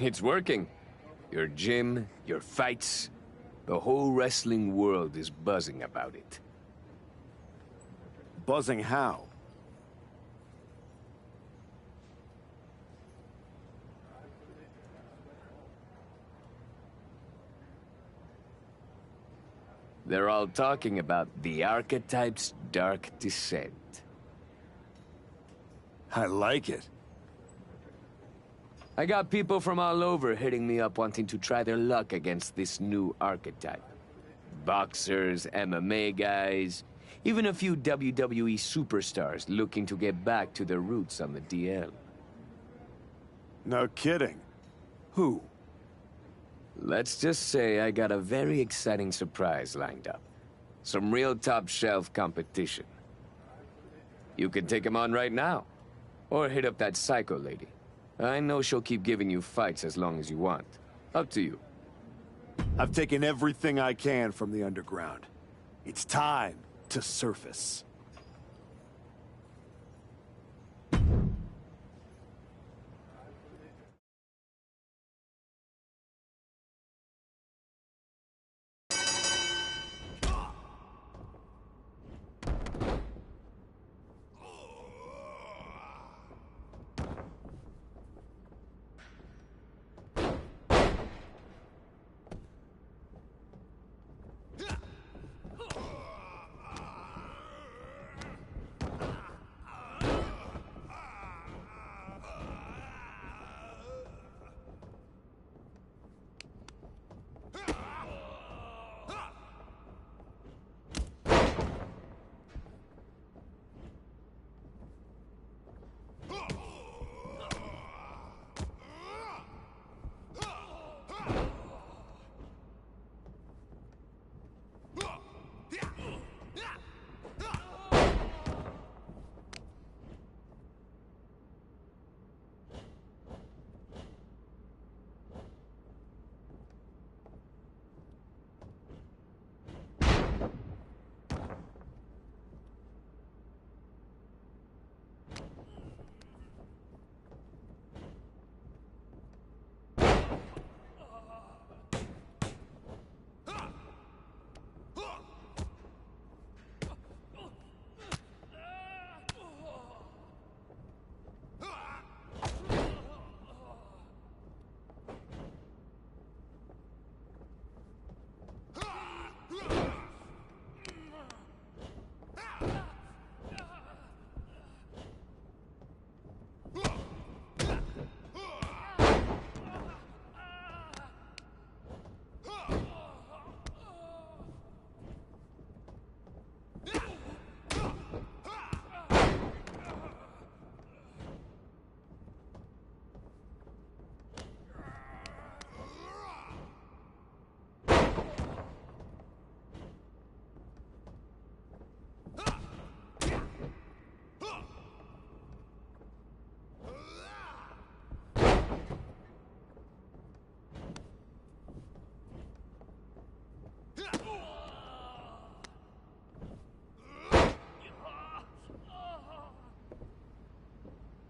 It's working. Your gym, your fights, the whole wrestling world is buzzing about it. Buzzing how? They're all talking about the Archetype's dark descent. I like it. I got people from all over hitting me up wanting to try their luck against this new archetype. Boxers, MMA guys, even a few WWE superstars looking to get back to their roots on the DL. No kidding. Who? Let's just say I got a very exciting surprise lined up. Some real top-shelf competition. You can take him on right now. Or hit up that psycho lady. I know she'll keep giving you fights as long as you want. Up to you. I've taken everything I can from the underground. It's time to surface.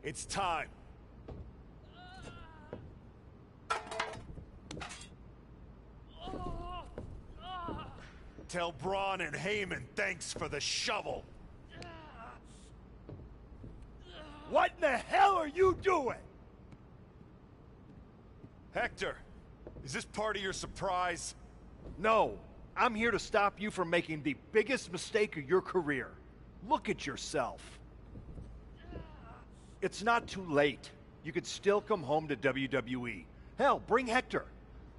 It's time. Tell Braun and Heyman thanks for the shovel. What in the hell are you doing? Hector, is this part of your surprise? No, I'm here to stop you from making the biggest mistake of your career. Look at yourself. It's not too late. You could still come home to WWE. Hell, bring Hector.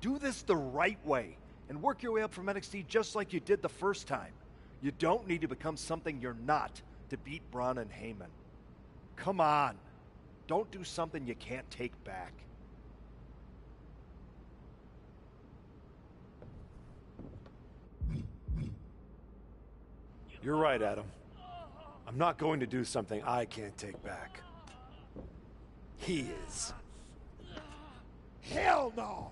Do this the right way and work your way up from NXT just like you did the first time. You don't need to become something you're not to beat Braun and Heyman. Come on. Don't do something you can't take back. You're right, Adam. I'm not going to do something I can't take back. He is. Hell no!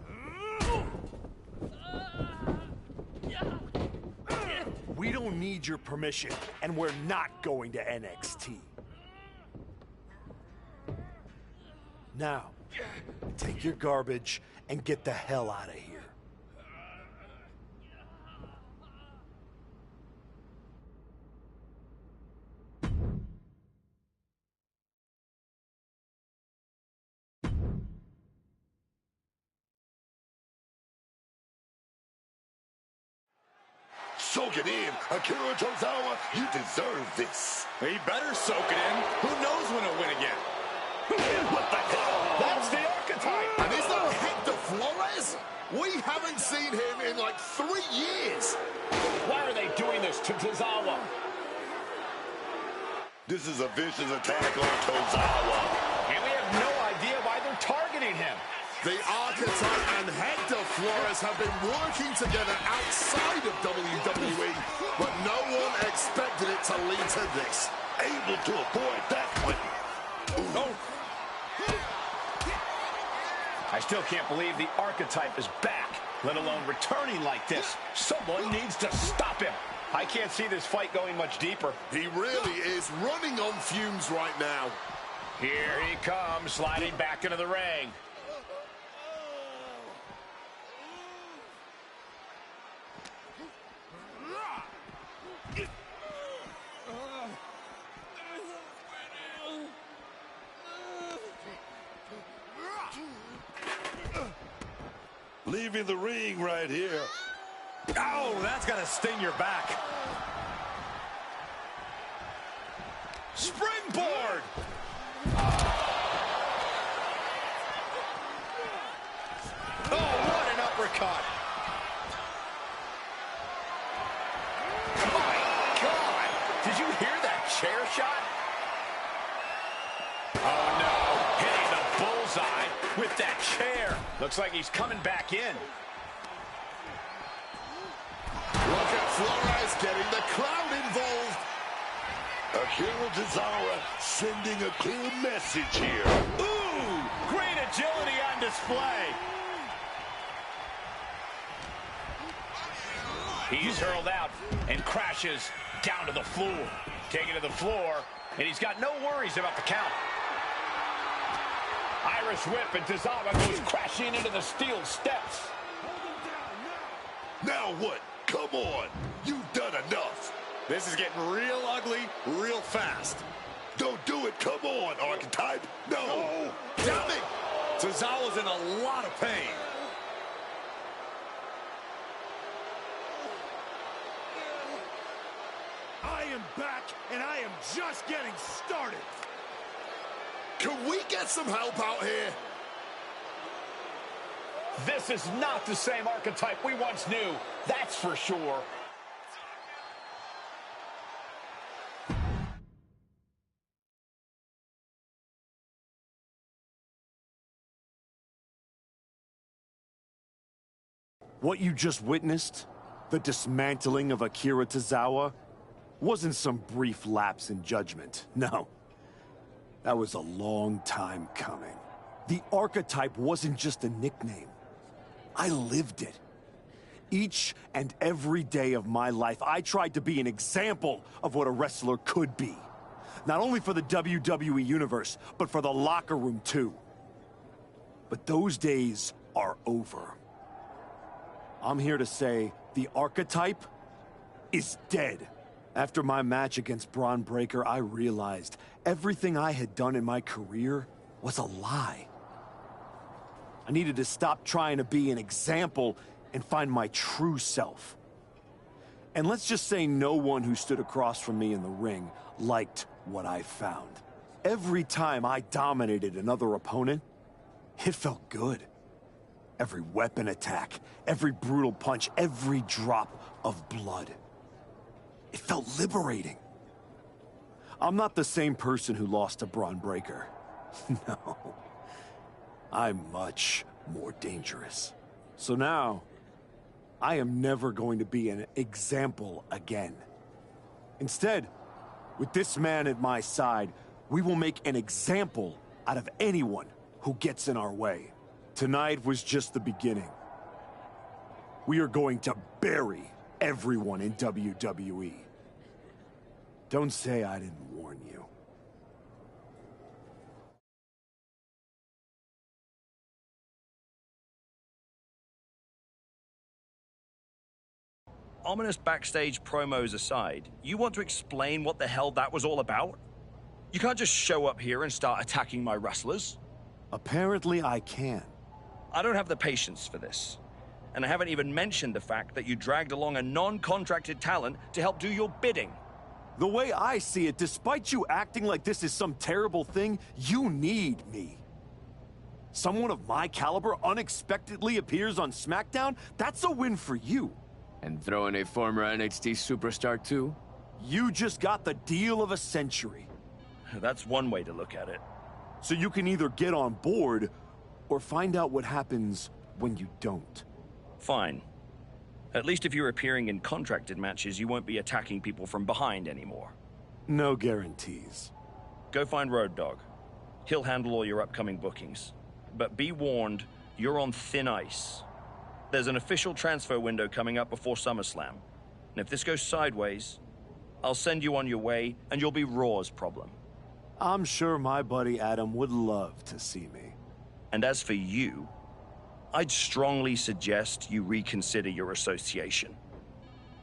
We don't need your permission, and we're not going to NXT. Now, Take your garbage and get the hell out of here. Soak it in, Akira Tozawa. You deserve this. He better soak it in. Who knows when he'll win again? What the hell? That's the Archetype. And is that Hector Flores? We haven't seen him in like 3 years. Why are they doing this to Tozawa? This is a vicious attack on Tozawa. And we have no idea why they're targeting him. The Archetype and Hector Flores have been working together outside of WWE, but no one expected it to lead to this. Able to avoid that one. Oh. I still can't believe the Archetype is back, let alone returning like this. Someone needs to stop him. I can't see this fight going much deeper. He really is running on fumes right now. Here he comes, sliding back into the ring. Leaving the ring right here. Oh, that's gonna sting your back. Springboard! Oh, what an uppercut! My God! Did you hear that chair shot? Oh, no. Hitting the bullseye with that chair. Looks like he's coming back in. Look at Flores getting the crowd involved. Akira Tozawa sending a clear message here. Ooh! Great agility on display. He's hurled out and crashes down to the floor. Taken to the floor, and he's got no worries about the count. Irish whip, and Tozawa goes crashing into the steel steps. Now what? Come on. You've done enough. This is getting real ugly real fast. Don't do it. Come on, Archetype. No. Damn it! Tozawa's in a lot of pain. I am back, and I am just getting started. Can we get some help out here? This is not the same Archetype we once knew. That's for sure. What you just witnessed, the dismantling of Akira Tozawa, wasn't some brief lapse in judgment. No. That was a long time coming. The Archetype wasn't just a nickname. I lived it. Each and every day of my life, I tried to be an example of what a wrestler could be. Not only for the WWE Universe, but for the locker room too. But those days are over. I'm here to say the Archetype is dead. After my match against Braun Breaker, I realized everything I had done in my career was a lie. I needed to stop trying to be an example and find my true self. And let's just say no one who stood across from me in the ring liked what I found. Every time I dominated another opponent, it felt good. Every weapon attack, every brutal punch, every drop of blood. It felt liberating. I'm not the same person who lost to Braun Breaker. No. I'm much more dangerous. So now, I am never going to be an example again. Instead, with this man at my side, we will make an example out of anyone who gets in our way. Tonight was just the beginning. We are going to bury everyone in WWE. Don't say I didn't warn you. ominous backstage promos aside, you want to explain what the hell that was all about? You can't just show up here and start attacking my wrestlers. Apparently I can. I don't have the patience for this. And I haven't even mentioned the fact that you dragged along a non-contracted talent to help do your bidding. The way I see it, despite you acting like this is some terrible thing, you need me. Someone of my caliber unexpectedly appears on SmackDown? That's a win for you. And throw in a former NXT superstar too? You just got the deal of a century. That's one way to look at it. So you can either get on board or find out what happens when you don't. Fine. At least if you're appearing in contracted matches, you won't be attacking people from behind anymore. No guarantees. Go find Road Dogg. He'll handle all your upcoming bookings. But be warned, you're on thin ice. There's an official transfer window coming up before SummerSlam. And if this goes sideways, I'll send you on your way, and you'll be Raw's problem. I'm sure my buddy Adam would love to see me. And as for you, I'd strongly suggest you reconsider your association.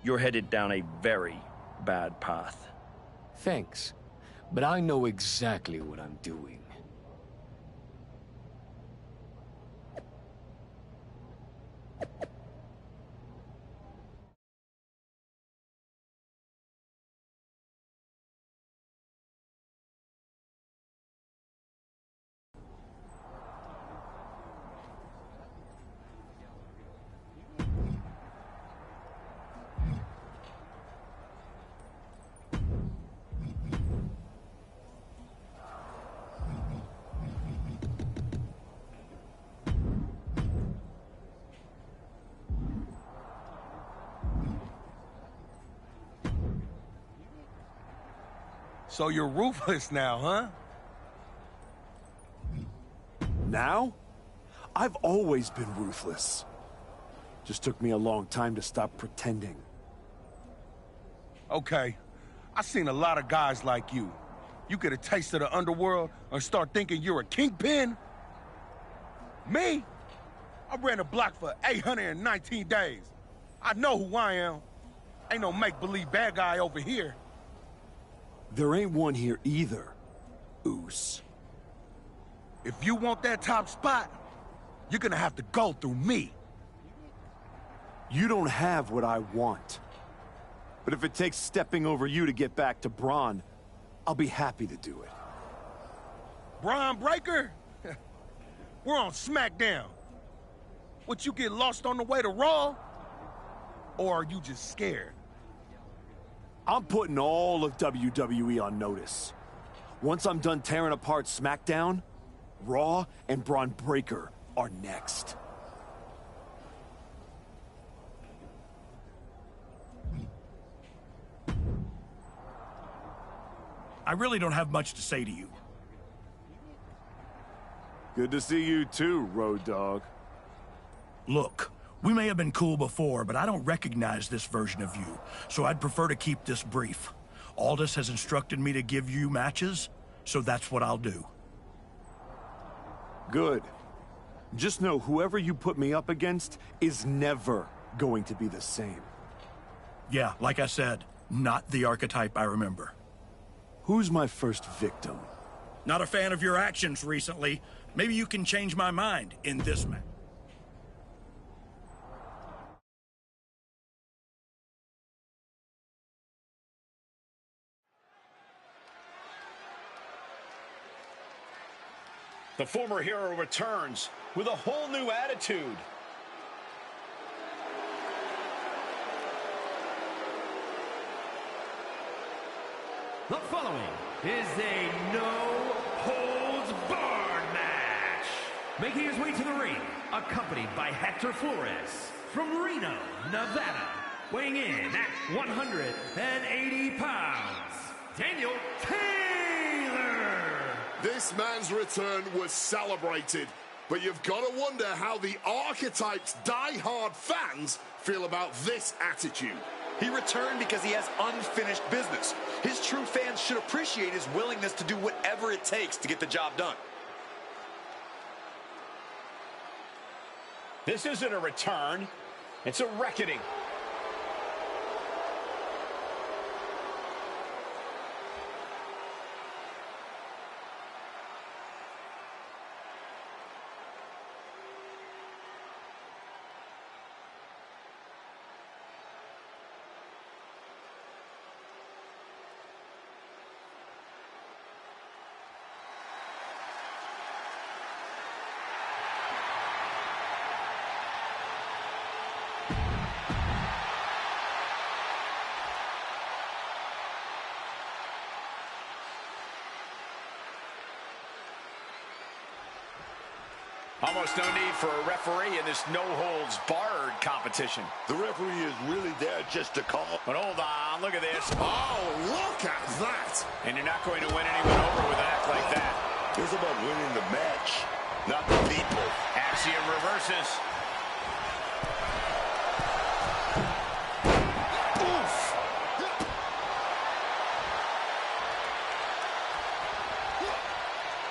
You're headed down a very bad path. Thanks, but I know exactly what I'm doing. So you're ruthless now, huh? Now? I've always been ruthless. Just took me a long time to stop pretending. Okay. I've seen a lot of guys like you. You get a taste of the underworld and start thinking you're a kingpin? Me? I ran a block for 819 days. I know who I am. Ain't no make-believe bad guy over here. There ain't one here either, Oos. If you want that top spot, you're gonna have to go through me. You don't have what I want. But if it takes stepping over you to get back to Braun, I'll be happy to do it. Braun Breaker? We're on SmackDown. Would you get lost on the way to Raw? Or are you just scared? I'm putting all of WWE on notice. Once I'm done tearing apart SmackDown, Raw and Braun Breaker are next. I really don't have much to say to you. Good to see you too, Road Dogg. Look, we may have been cool before, but I don't recognize this version of you, so I'd prefer to keep this brief. Aldous has instructed me to give you matches, so that's what I'll do. Good. Just know whoever you put me up against is never going to be the same. Yeah, like I said, not the archetype I remember. Who's my first victim? Not a fan of your actions recently. Maybe you can change my mind in this match. The former hero returns with a whole new attitude. The following is a no-holds-barred match. Making his way to the ring, accompanied by Hector Flores from Reno, Nevada. Weighing in at 180 pounds, Daniel Taylor. This man's return was celebrated, but you've got to wonder how the Archetype's die-hard fans feel about this attitude. He returned because he has unfinished business. His true fans should appreciate his willingness to do whatever it takes to get the job done. This isn't a return, it's a reckoning. Almost no need for a referee in this no-holds-barred competition. The referee is really there just to call. But hold on, look at this. Oh, look at that! And you're not going to win anyone over with an act like that. It's about winning the match, not the people. Axiom reverses.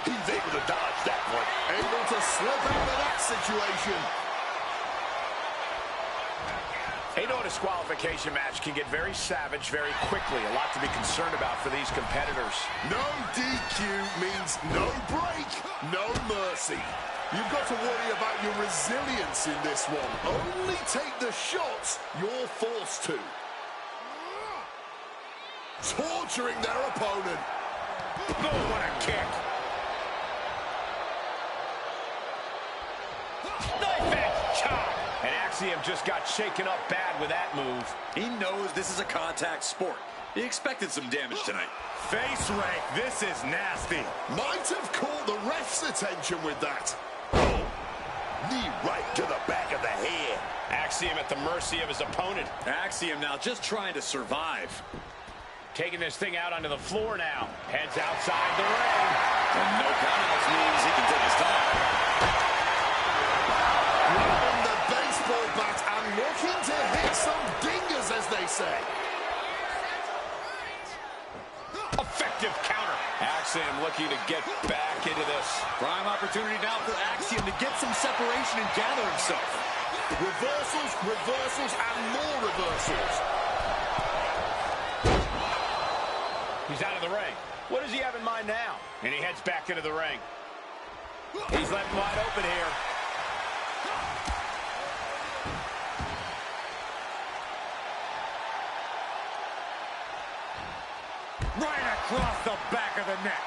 He's able to dodge that one. Able to slip out of that situation. A no disqualification match can get very savage very quickly. A lot to be concerned about for these competitors. No DQ means no break, no mercy. You've got to worry about your resilience in this one. Only take the shots you're forced to. Torturing their opponent. Oh, what a kick. Knife edge chop. And Axiom just got shaken up bad with that move. He knows this is a contact sport. He expected some damage tonight. Face rake, this is nasty. Might have caught the ref's attention with that. Oh, knee right to the back of the head. Axiom at the mercy of his opponent. Axiom now just trying to survive. Taking this thing out onto the floor now. Heads outside the ring. And no countouts means he can take his time. Grabbing the baseball bat and looking to hit some dingers, as they say. Effective counter. Axiom looking to get back into this. Prime opportunity now for Axiom to get some separation and gather himself. Reversals, reversals, and more reversals. He's out of the ring. What does he have in mind now? And he heads back into the ring. He's left wide open here. Right across the back of the neck.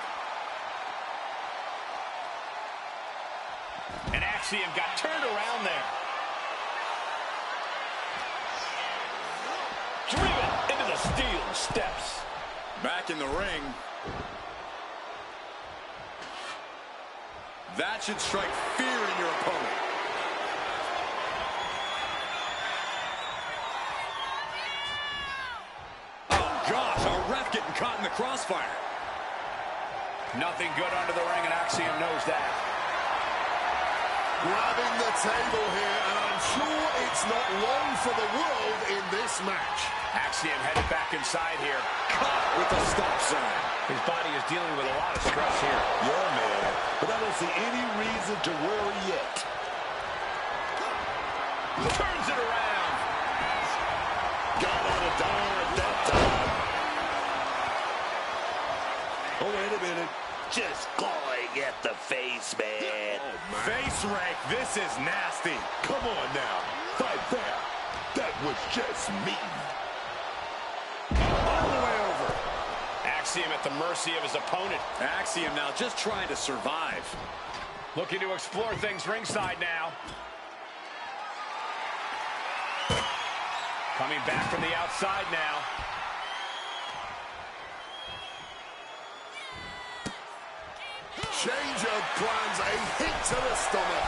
And Axiom got turned around there. Driven into the steel steps. Back in the ring. That should strike fear in your opponent. Oh, gosh, our ref getting caught in the crossfire. Nothing good under the ring, and Axiom knows that. Grabbing the table here, and I'm sure it's not long for the world in this match. Axiom headed back inside here. Caught with the stop sign. His body is dealing with a lot of stress here. Yeah, man. But I don't see any reason to worry yet. Turns it around. Got out of dodge that time. Oh, wait a minute. Just clawing at the face, man. Oh, face rake. This is nasty. Come on now. Fight fair. That was just mean. All the way over. Axiom at the mercy of his opponent. Axiom now just trying to survive. Looking to explore things ringside now. Coming back from the outside now. Change of plans, a hit to the stomach.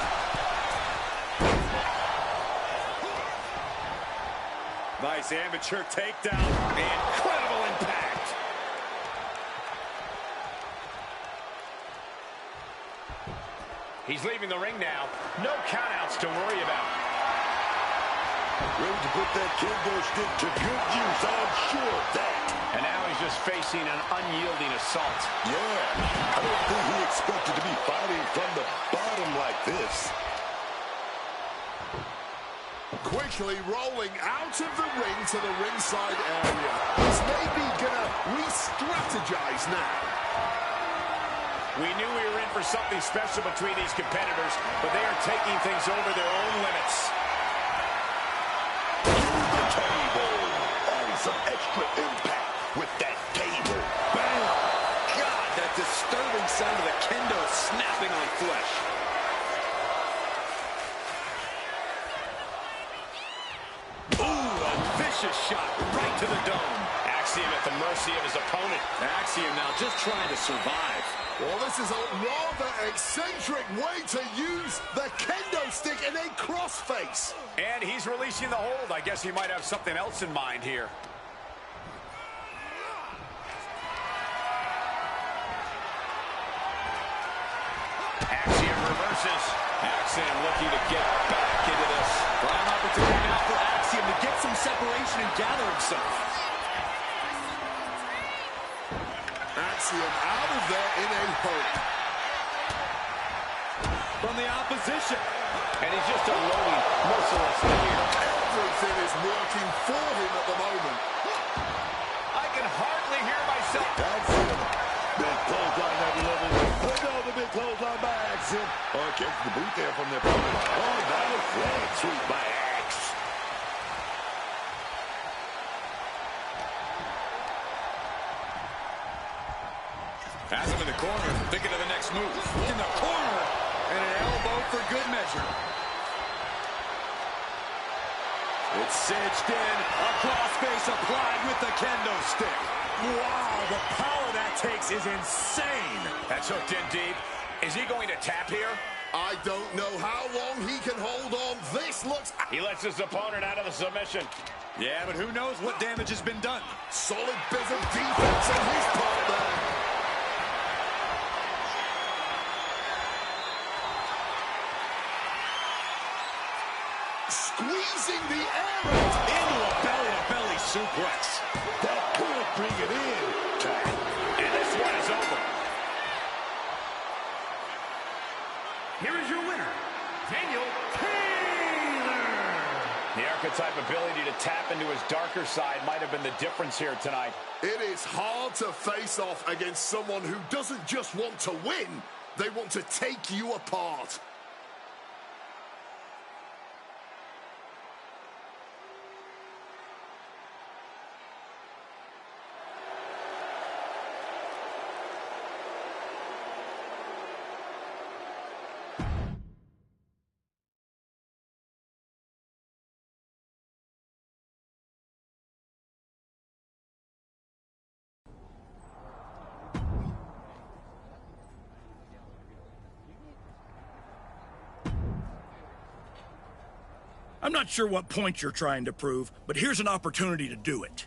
Nice amateur takedown. Incredible impact. He's leaving the ring now. No countouts to worry about. Ready to put that kendo stick to good use, I'm sure of that. And now he's just facing an unyielding assault. Yeah, I don't think he expected to be fighting from the bottom like this. Quickly rolling out of the ring to the ringside area. He's maybe gonna re-strategize now. We knew we were in for something special between these competitors, but they are taking things over their own limits. The table. Adding some extra impact with that table. Bam! God, that disturbing sound of the kendo snapping on flesh. Shot right to the dome. Axiom at the mercy of his opponent. Axiom now just trying to survive. Well, this is a rather eccentric way to use the kendo stick in a crossface. And he's releasing the hold. I guess he might have something else in mind here. Axiom reverses. Axiom looking to get back into this. Prime opportunity now for Axiom to get some separation and gather himself. Axiom out of there in a hurry. From the opposition. And he's just unloading mercilessly here. Everything is working for him at the moment. I can hardly hear myself. That's it. Big clothesline at 11. Another big clothesline by Axiom. Oh, catch the boot there from the opponent. Oh, nice flag sweep by Axe. Has him in the corner, thinking of the next move. In the corner, and an elbow for good measure. It's cinched in, a crossface applied with the kendo stick. Wow, the power that takes is insane. That's hooked in deep. Is he going to tap here? I don't know how long he can hold on. This looks... He lets his opponent out of the submission. Yeah, but who knows what damage has been done. Solid bit of defense on his part there. Squeezing the air out. Into a belly-to-belly suplex. That could bring it in. And this one is over. Here is your winner, Daniel Taylor. The archetype ability to tap into his darker side might have been the difference here tonight. It is hard to face off against someone who doesn't just want to win, they want to take you apart. I'm not sure what point you're trying to prove, but here's an opportunity to do it.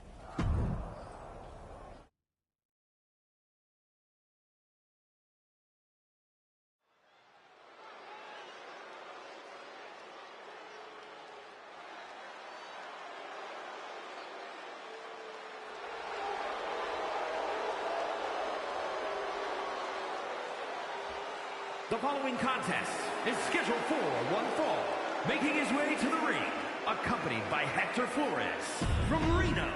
The following contest is scheduled for one fall. Making his way to the ring, accompanied by Hector Flores from Reno.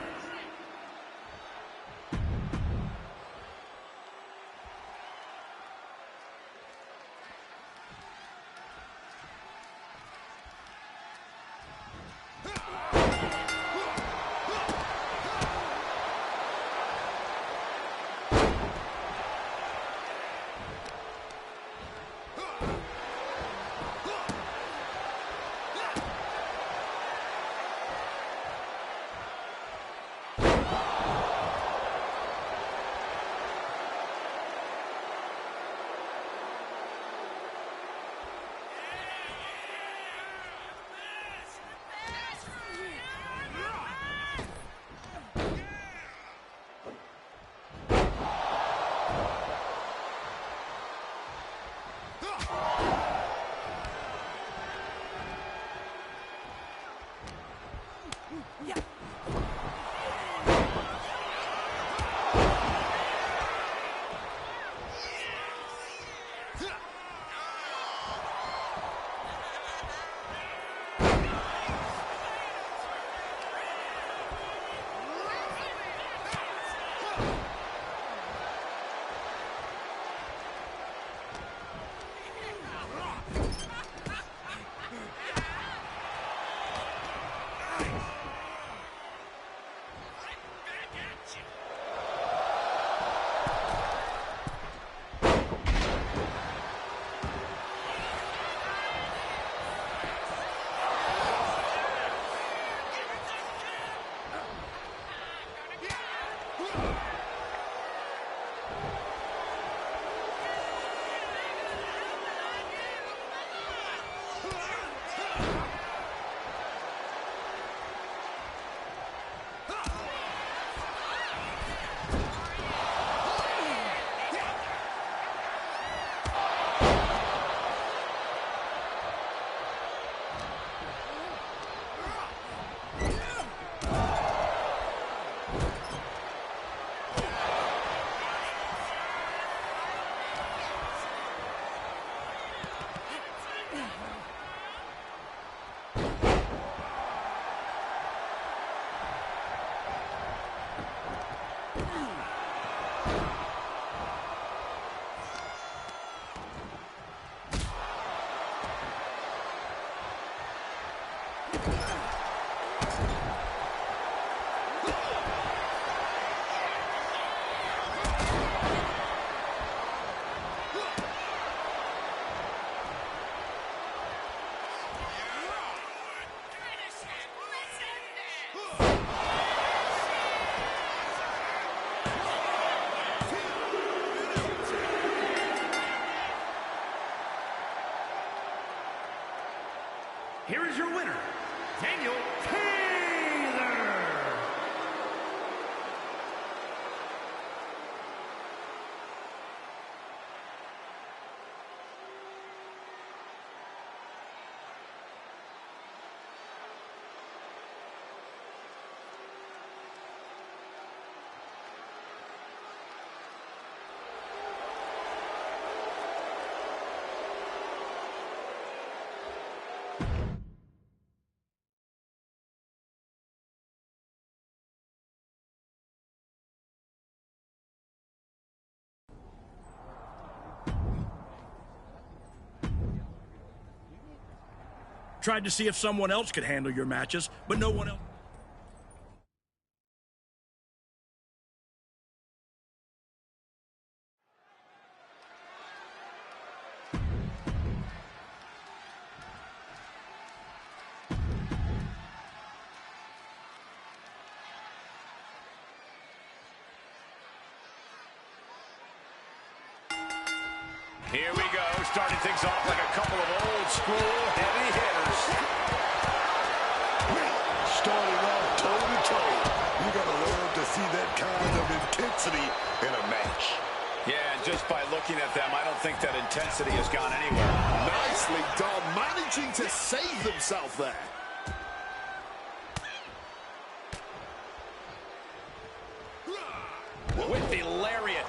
here is your winner, Daniel Taylor. Tried to see if someone else could handle your matches, but no one else. Here we go, starting things off like a couple of old school heavy hitters. Starting off toe-to-toe. You gotta learn to see that kind of intensity in a match. Yeah, and just by looking at them, I don't think that intensity has gone anywhere. Nicely done, managing to save themselves there. With the lariat.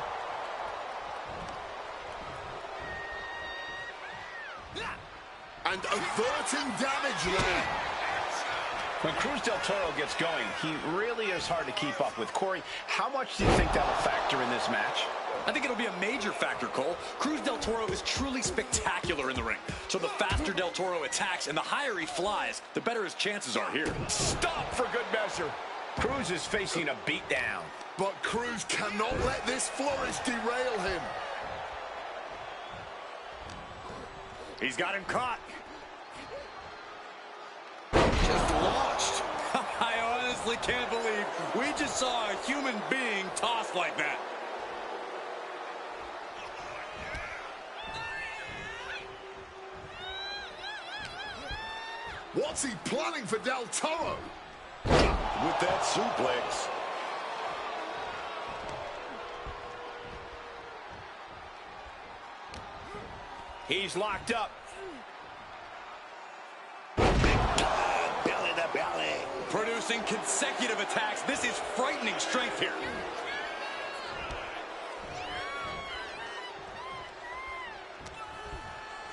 And averting damage there. When Cruz del Toro gets going, he really is hard to keep up with. Corey, how much do you think that'll factor in this match? I think it'll be a major factor, Cole. Cruz del Toro is truly spectacular in the ring. So the faster del Toro attacks and the higher he flies, the better his chances are here. Stop for good measure. Cruz is facing a beatdown. But Cruz cannot let this flourish derail him. He's got him caught. Just launched. I honestly can't believe we just saw a human being tossed like that. What's he planning for Del Toro? With that suplex. He's locked up. Belly to belly. Producing consecutive attacks. This is frightening strength here.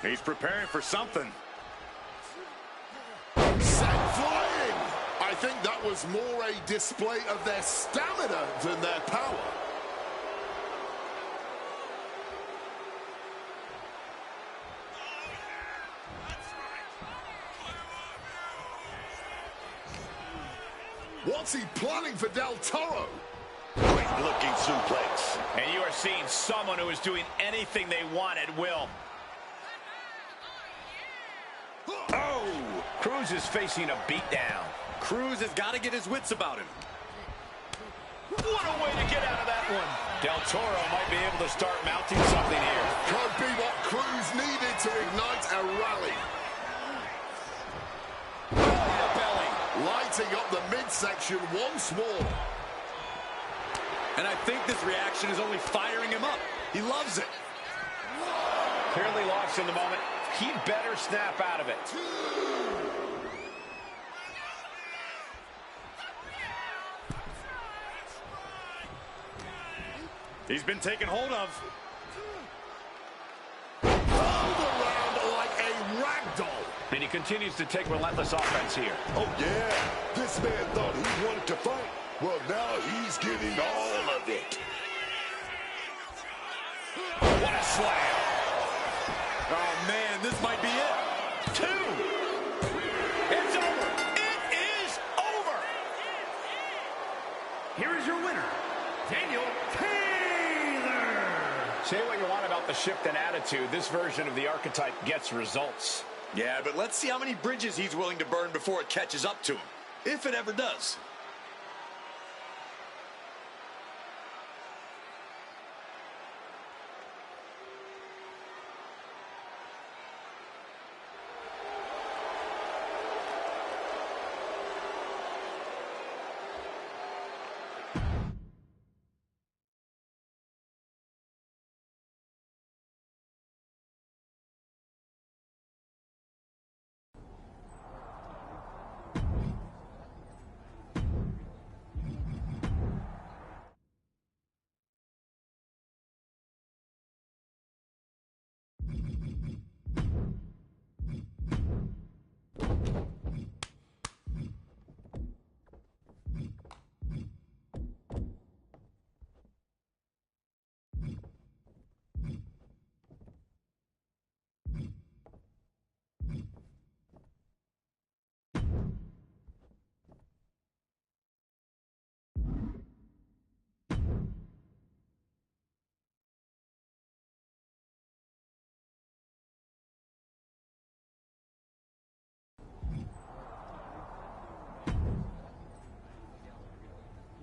He's preparing for something. Sent flying. I think that was more a display of their stamina than their power. What's he planning for Del Toro? Great looking suplex. And you are seeing someone who is doing anything they want at will. Oh! Cruz is facing a beatdown. Cruz has got to get his wits about him. What a way to get out of that one. Del Toro might be able to start mounting something here. Could be what Cruz needed to ignite a rally. Lighting up the midsection once more. And I think this reaction is only firing him up. He loves it. Clearly lost in the moment. He better snap out of it. He's been taken hold of. Rolled around like a ragdoll. And he continues to take relentless offense here. Oh, yeah. This man thought he wanted to fight. Well, now he's getting all of it. What a slam. Oh, man, this might be it. 2. It's over. It is over. Here is your winner, Daniel Taylor. Say what you want about the shift in attitude. This version of the archetype gets results. Yeah, but let's see how many bridges he's willing to burn before it catches up to him. If it ever does.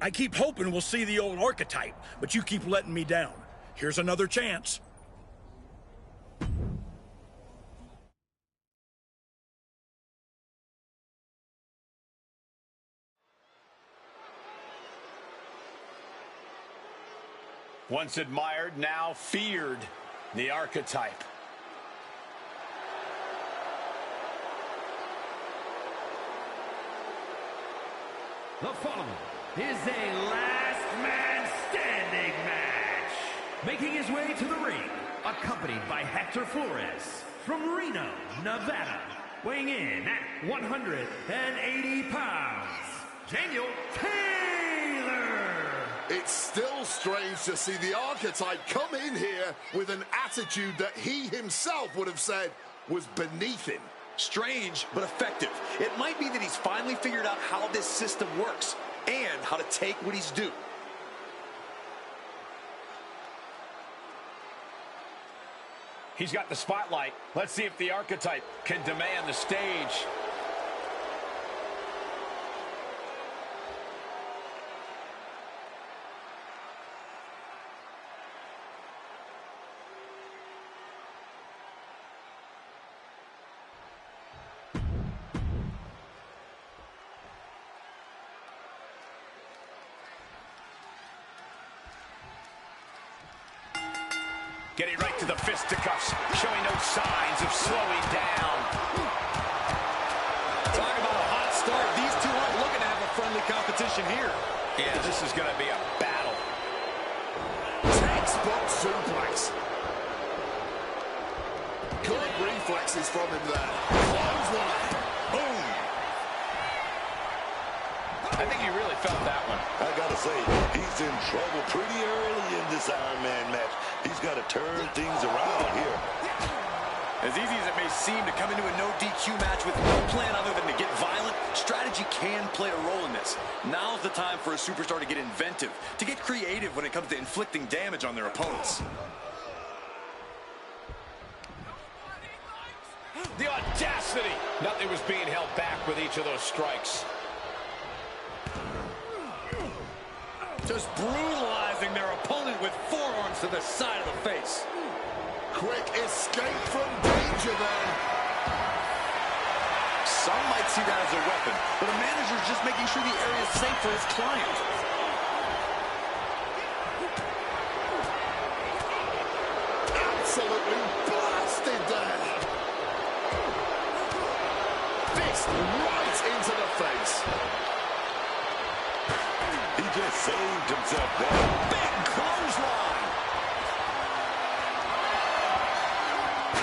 I keep hoping we'll see the old archetype, but you keep letting me down. Here's another chance. Once admired, now feared, the archetype. The following is a last man standing match. Making his way to the ring, accompanied by Hector Flores from Reno, Nevada. Weighing in at 180 pounds, Daniel Taylor. It's still strange to see the archetype come in here with an attitude that he himself would have said was beneath him. Strange, but effective. It might be that he's finally figured out how this system works and how to take what he's due. He's got the spotlight. Let's see if the archetype can demand the stage. Getting right to the fisticuffs, showing no signs of slowing down. Talk about a hot start. These two aren't looking to have a friendly competition here. Yeah, this is going to be a battle. Textbook suplex. Good reflexes from him there. Clothesline. Boom. I think he really felt that one. I gotta say, he's in trouble pretty early in this Iron Man match. He's got to turn things around here. As easy as it may seem to come into a no DQ match with no plan other than to get violent, strategy can play a role in this. Now's the time for a superstar to get inventive, to get creative when it comes to inflicting damage on their opponents. The audacity! Nothing was being held back with each of those strikes. Just brutalizing their opponent with forearms to the side of the face. Quick escape from danger there. Some might see that as a weapon, but a manager's just making sure the area is safe for his client. Absolutely blasted there. Fist right into the face. He just saved himself there. Big clothesline.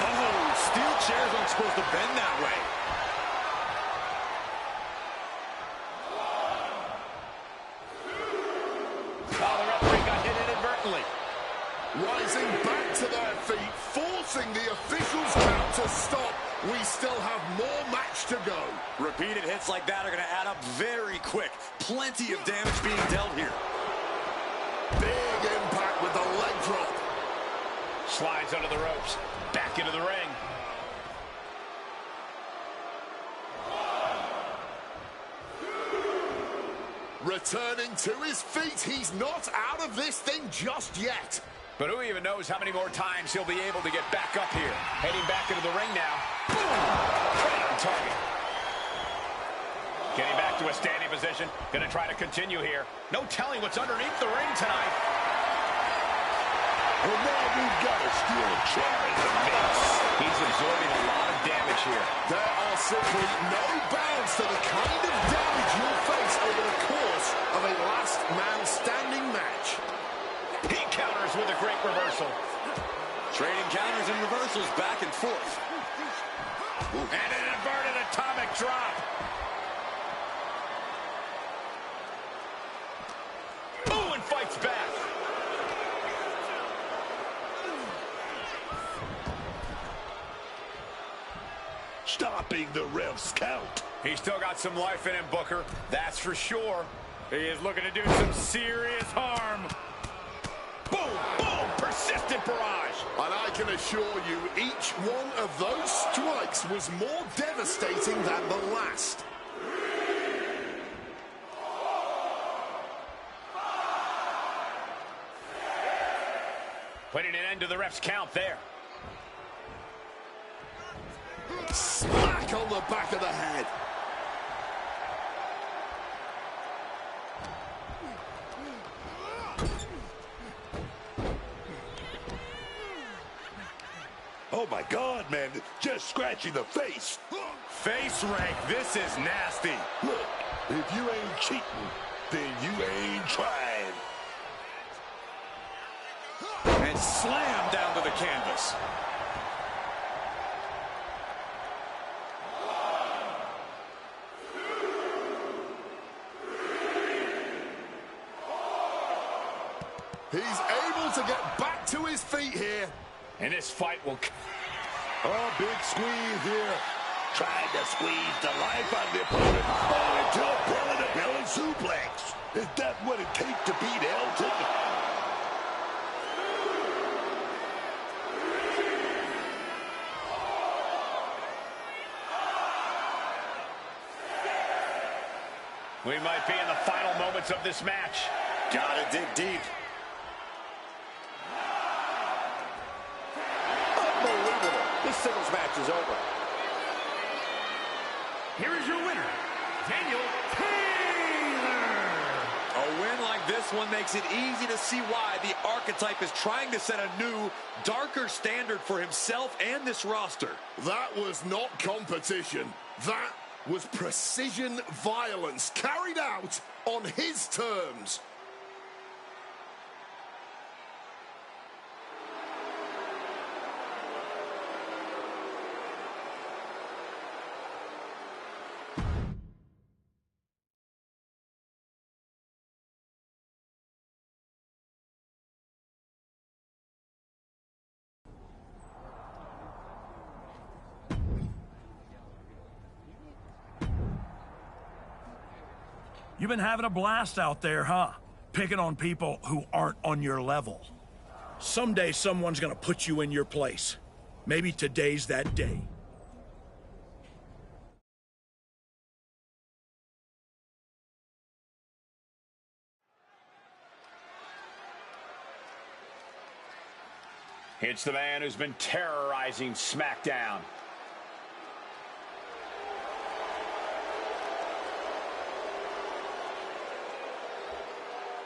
Oh, steel chairs aren't supposed to bend that way. Oh, the referee got hit inadvertently. Rising back to their feet, forcing the officials' count to stop. We still have more match to go. Repeated hits like that are going to add up very quick. Plenty of damage being dealt here. Big impact with the leg drop. Slides under the ropes. Back into the ring. Returning to his feet. He's not out of this thing just yet. But who even knows how many more times he'll be able to get back up here. Heading back into the ring now. Boom! Right on target. Getting back to a standing position. Going to try to continue here. No telling what's underneath the ring tonight. And now we've got a steel chair in the mix. He's absorbing a lot of damage here. There are simply no bounds to the kind of damage you'll face over the course of a last man standing match. He counters with a great reversal. Trading counters and reversals back and forth. And an inverted atomic drop. Ooh, and fights back. Stopping the ref's count. He's still got some life in him, Booker. That's for sure. He is looking to do some serious harm. Boom, boom, persistent barrage. And I can assure you, each one of those strikes was more devastating than the last. Putting an end to the ref's count there. Smack on the back of the head. Oh my God, man, just scratching the face. Face rank, this is nasty. Look, if you ain't cheating, then you ain't trying. And slam down to the canvas. He's able to get back to his feet here. And this fight will... Oh, big squeeze here. Trying to squeeze the life out of the opponent. Oh, into a belly-to-belly suplex. Is that what it takes to beat Elton? We might be in the final moments of this match. Gotta dig deep. Unbelievable. This singles match is over. Here is your winner, Daniel Taylor. A win like this one makes it easy to see why the Archetype is trying to set a new, darker standard for himself and this roster. That was not competition. That was precision violence carried out on his terms. You've been having a blast out there, huh? Picking on people who aren't on your level. Someday someone's gonna put you in your place. Maybe today's that day. It's the man who's been terrorizing SmackDown.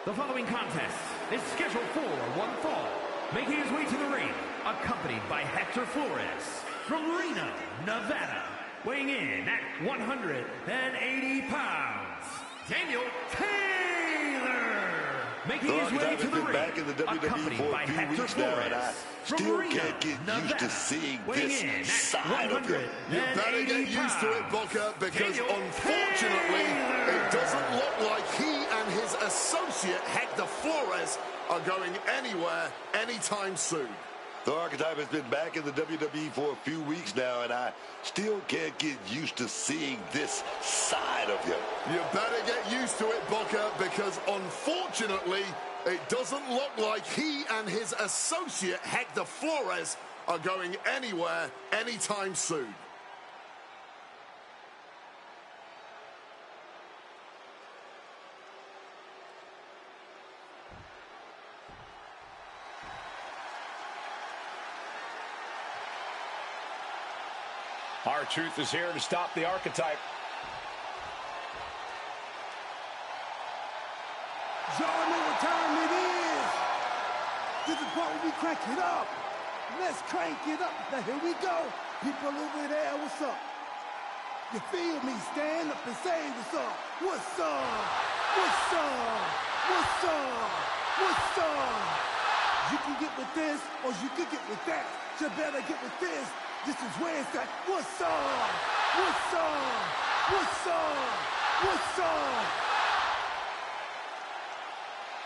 The following contest is scheduled for one fall. Making his way to the ring, accompanied by Hector Flores from Reno, Nevada. Weighing in at 180 pounds, Daniel Taylor. Making his way to the ring, back in the WWE for a few weeks now, and I still can't get used to seeing this side of him. You better get used to it, Booker, because unfortunately, it doesn't look like he and his associate Hector Flores are going anywhere anytime soon. The Archetype has been back in the WWE for a few weeks now, and I still can't get used to seeing this side of him. You better get used to it, Booker, because unfortunately, it doesn't look like he and his associate Hector Flores are going anywhere anytime soon. R-Truth is here to stop the Archetype. Y'all know what time it is. This is what we crank it up. Let's crank it up. Now here we go. People over there, what's up? You feel me? Stand up and say what's up. What's up? What's up? What's up? What's up? You can get with this or you can get with that. You better get with this. This is where it's at. What's up? What's up? What's up? What's up?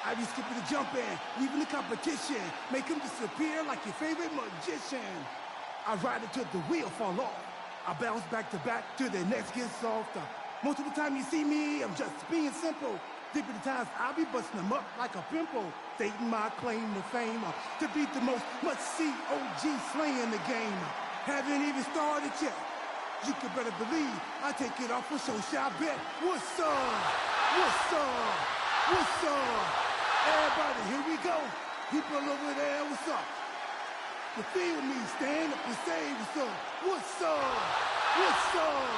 I be skipping the jump in, leaving the competition, make them disappear like your favorite magician. I ride it till the wheel fall off. I bounce back to back till the next gets softer. Most of the time you see me, I'm just being simple. Deep in the times I'll be busting them up like a pimple. Stating my claim to fame, to be the most must-see OG slaying the game. Haven't even started yet. You can better believe I take it off for show, shall bet. What's up? What's up? What's up? Everybody, here we go. People over there, what's up? You feel me? Stand up and say what's up. What's up? What's up?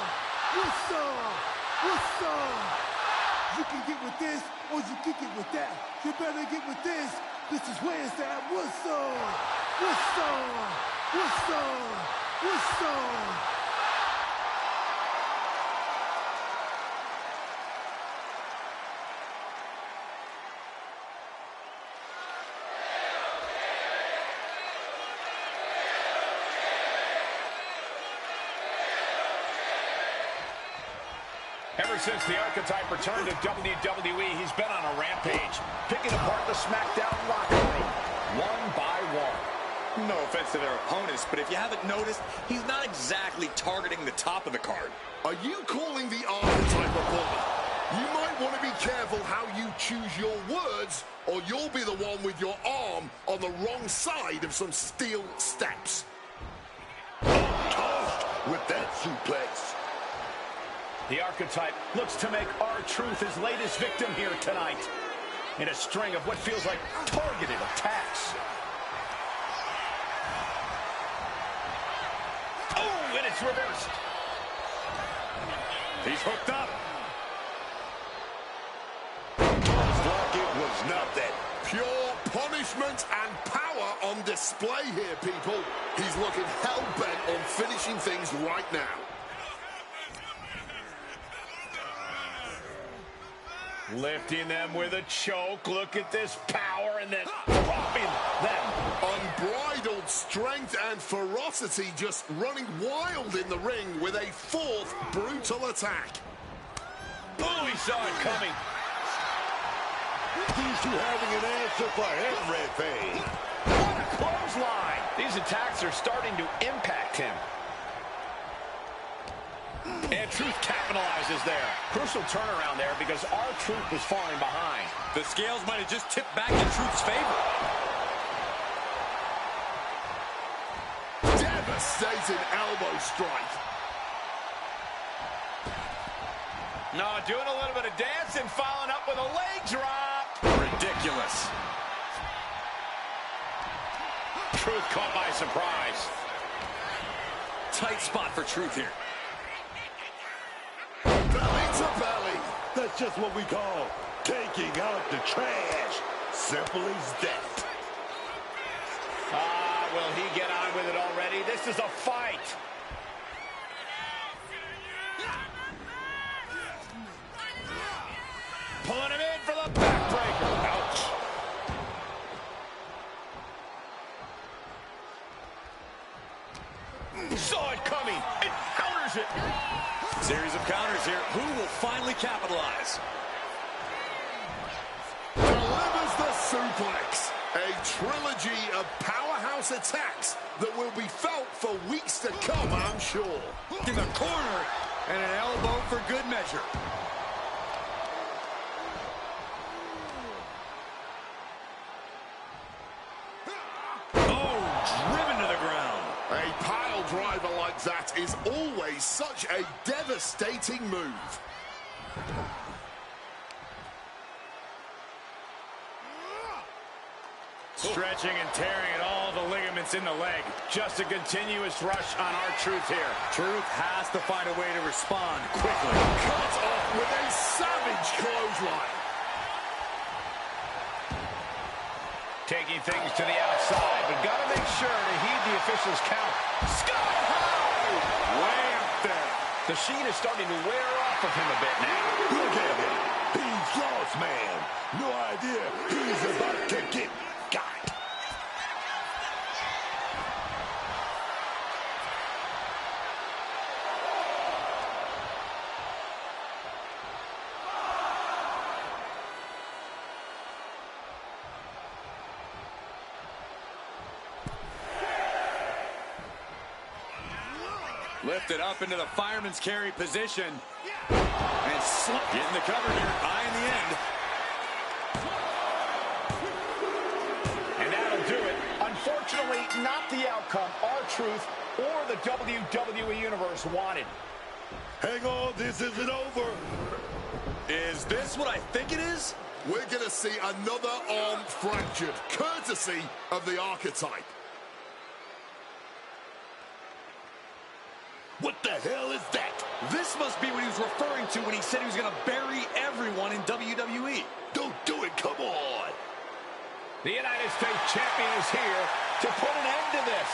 What's up? What's up? You can get with this or you can get with that. You better get with this. This is where it's at. What's up? What's up? What's up? What's up? Ever since the Archetype returned to WWE, he's been on a rampage, picking apart the SmackDown locker room, one by one. No offense to their opponents, but if you haven't noticed, he's not exactly targeting the top of the card. Are you calling the Archetype a bully? You might want to be careful how you choose your words, or you'll be the one with your arm on the wrong side of some steel steps. Tossed with that suplex. The Archetype looks to make R-Truth his latest victim here tonight in a string of what feels like targeted attacks. Oh, and it's reversed. He's hooked up. Looks like it was nothing. Pure punishment and power on display here, people. He's looking hell-bent on finishing things right now. Lifting them with a choke. Look at this power and then dropping them. Unbridled strength and ferocity just running wild in the ring with a fourth brutal attack. Oh, he saw it coming. These two having an answer for him, Red Fade. What a clothesline. These attacks are starting to impact him. And Truth capitalizes there. Crucial turnaround there because R-Truth was falling behind. The scales might have just tipped back in Truth's favor. Devastating elbow strike. No, doing a little bit of dancing, following up with a leg drop. Ridiculous. Truth caught by surprise. Tight spot for Truth here. Belly to belly. That's just what we call taking out the trash. Simple as that. Will he get on with it already? This is a fight. Pulling him in for the backbreaker. Ouch. Saw it coming. It counters it. Series of counters here. Who will finally capitalize? Delivers the suplex. A trilogy of powerhouse attacks that will be felt for weeks to come, I'm sure. In the corner, and an elbow for good measure. Oh, driven to the ground. A pile driver like that is always such a devastating move. Stretching and tearing at all the ligaments in the leg. Just a continuous rush on R-Truth here. Truth has to find a way to respond quickly. Cut off with a savage clothesline. Taking things to the outside, but got to make sure to heed the official's count. Sky high! Way up there. The sheet is starting to wear off of him a bit now. Look at him. He's lost, man. No idea he's about to get got. Lifted up into the fireman's carry position. And getting the cover here. Eye in the end. And that'll do it. Unfortunately, not the outcome R-Truth or the WWE Universe wanted. Hang on, this isn't over. Is this what I think it is? we're going to see another arm fractured, courtesy of the Archetype. What the hell is that? This must be what he was referring to when he said he was going to bury everyone in WWE. Don't do it, come on. The United States Champion is here to put an end to this.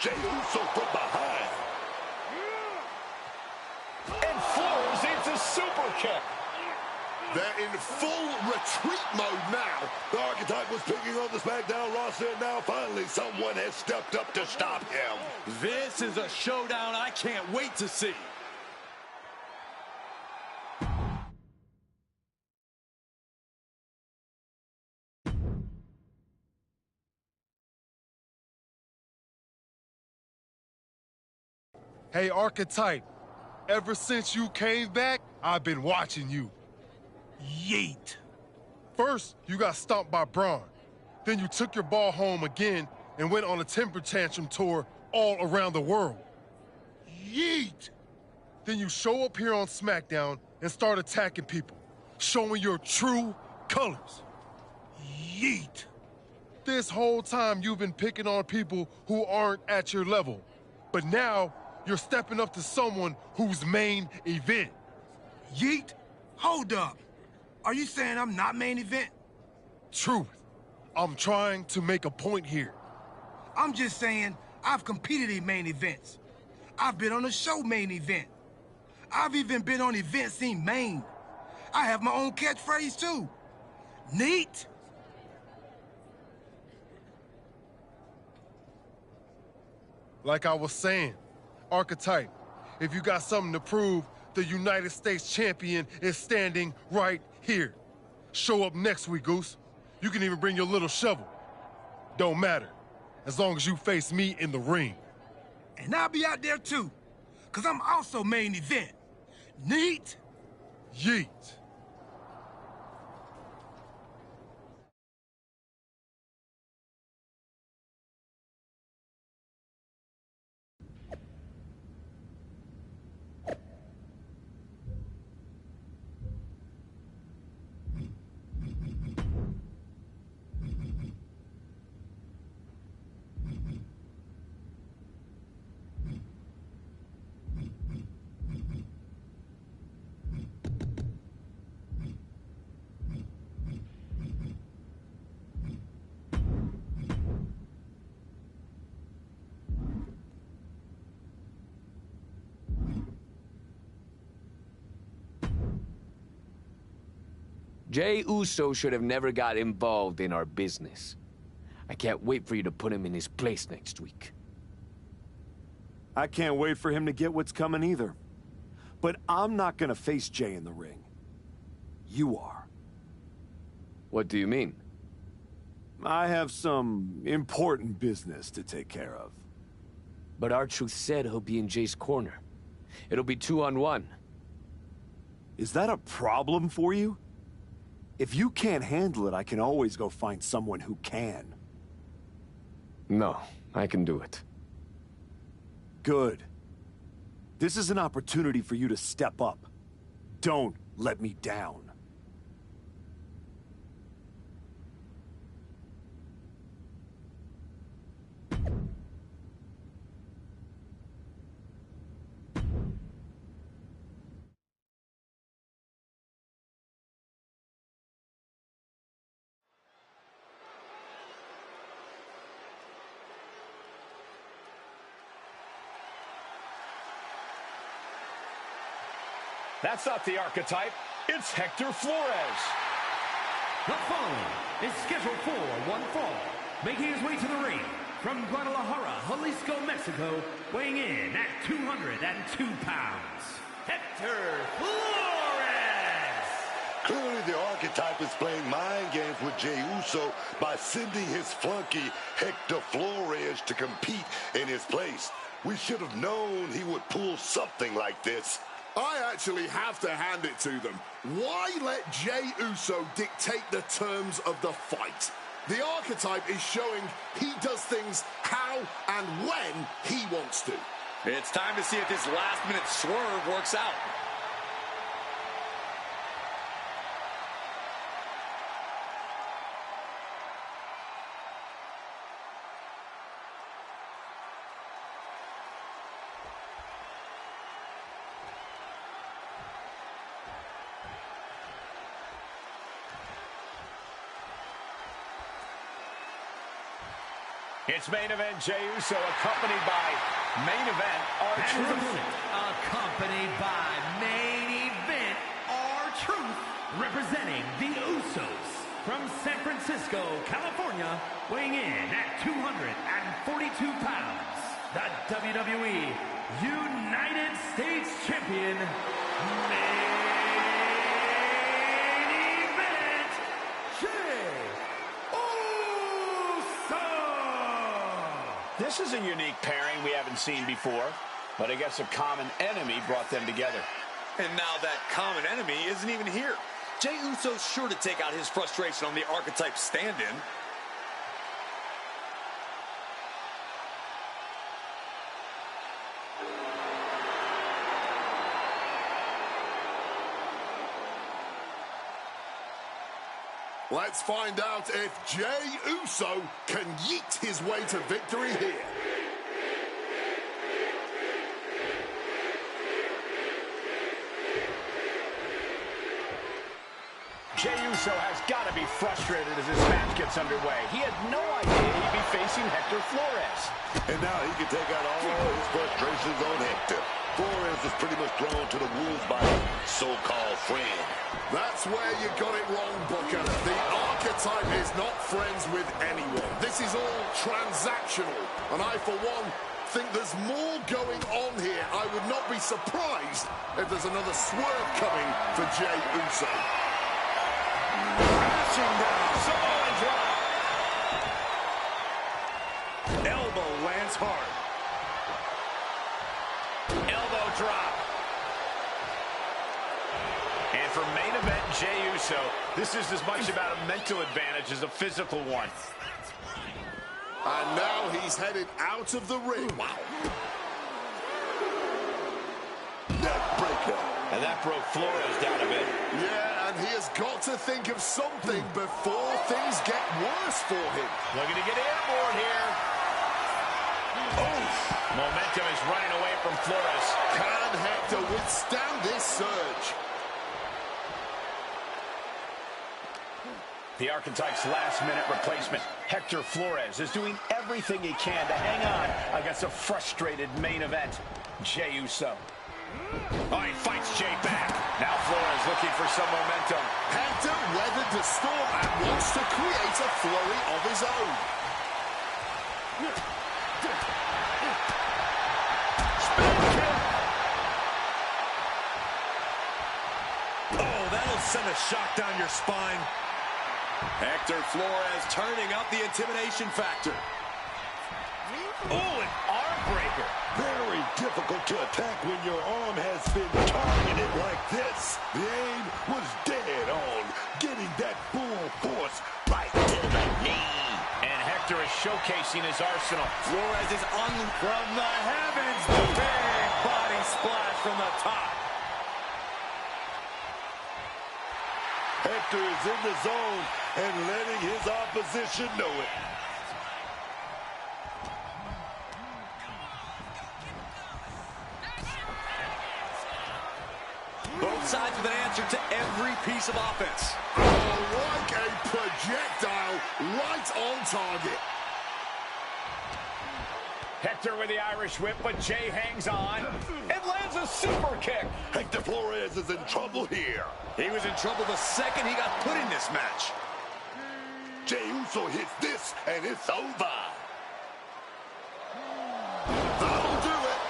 Jey Uso from behind. And Flores needs a super kick. They're in full retreat mode now. The Archetype was picking on the SmackDown roster, and now finally someone has stepped up to stop him. This is a showdown I can't wait to see. Hey, Archetype, ever since you came back, I've been watching you. Yeet. First, you got stomped by Braun. Then you took your ball home again and went on a temper tantrum tour all around the world. Yeet. Then you show up here on SmackDown and start attacking people, showing your true colors. Yeet. This whole time you've been picking on people who aren't at your level, but now you're stepping up to someone who's main event. Yeet? Hold up. Are you saying I'm not main event? Truth. I'm trying to make a point here. I'm just saying I've competed in main events. I've been on a show main event. I've even been on events in Maine. I have my own catchphrase too. Neat? Like I was saying, Archetype, if you got something to prove, the United States champion is standing right here. Show up next week, Goose. You can even bring your little shovel. Don't matter, as long as you face me in the ring. And I'll be out there too, because I'm also main event. Neat? Yeet. Jey Uso should have never got involved in our business. I can't wait for you to put him in his place next week. I can't wait for him to get what's coming either. But I'm not gonna face Jey in the ring. You are. What do you mean? I have some important business to take care of. But R-Truth said he'll be in Jay's corner. It'll be 2-on-1. Is that a problem for you? If you can't handle it, I can always go find someone who can. No, I can do it. Good. This is an opportunity for you to step up. Don't let me down. That's not the Archetype. It's Hector Flores. The following is scheduled for one fall. Making his way to the ring from Guadalajara, Jalisco, Mexico, weighing in at 202 pounds, Hector Flores! Clearly the Archetype is playing mind games with Jey Uso by sending his flunky Hector Flores to compete in his place. We should have known he would pull something like this. I actually have to hand it to them. Why let Jey Uso dictate the terms of the fight? The Archetype is showing he does things how and when he wants to. It's time to see if this last-minute swerve works out. It's main event Jey Uso, accompanied by main event R-Truth. Accompanied by main event R-Truth, representing the Usos from San Francisco, California, weighing in at 242 pounds, the WWE United States Champion, main event Jey Uso. This is a unique pairing we haven't seen before, but I guess a common enemy brought them together. And now that common enemy isn't even here. Jey Uso's sure to take out his frustration on the Archetype stand-in. Let's find out if Jey Uso can yeet his way to victory here. Jey Uso has got to be frustrated as this match gets underway. He had no idea he'd be facing Hector Flores. And now he can take out all his frustrations on Hector. Flores is pretty much thrown to the wolves by his so-called friend. That's where you got it wrong, Booker. The Archetype is not friends with anyone. This is all transactional. And I, for one, think there's more going on here. I would not be surprised if there's another swerve coming for Jey Uso. Crashing down, Samoan drop. Elbow lands hard. Elbow drop. And for main event Jey Uso, this is as much about a mental advantage as a physical one. And now he's headed out of the ring. Wow. Neck breaker. And that broke Flores down a bit. Yeah, and he has got to think of something before things get worse for him. Looking to get airborne here. Oh, momentum is running away from Flores. Can Hector withstand this surge? The Archetype's last-minute replacement, Hector Flores, is doing everything he can to hang on against a frustrated main event, Jey Uso. Oh, he fights Jey back. Now Flores looking for some momentum. Hector weathered the storm and wants to create a flurry of his own. Oh, that'll send a shock down your spine. Hector Flores turning up the intimidation factor. Oh, an arm breaker. Very difficult to attack when your arm has been targeted like this. The aim was dead on, getting that full force right to the knee. And Hector is showcasing his arsenal. Flores is on from the heavens. The big body splash from the top. Hector is in the zone and letting his opposition know it. Both sides with an answer to every piece of offense. Oh, like a projectile right on target. Hector with the Irish whip, but Jey hangs on and lands a super kick. Hector Flores is in trouble here. He was in trouble the second he got put in this match. Jey Uso hits this, and it's over. That'll do it.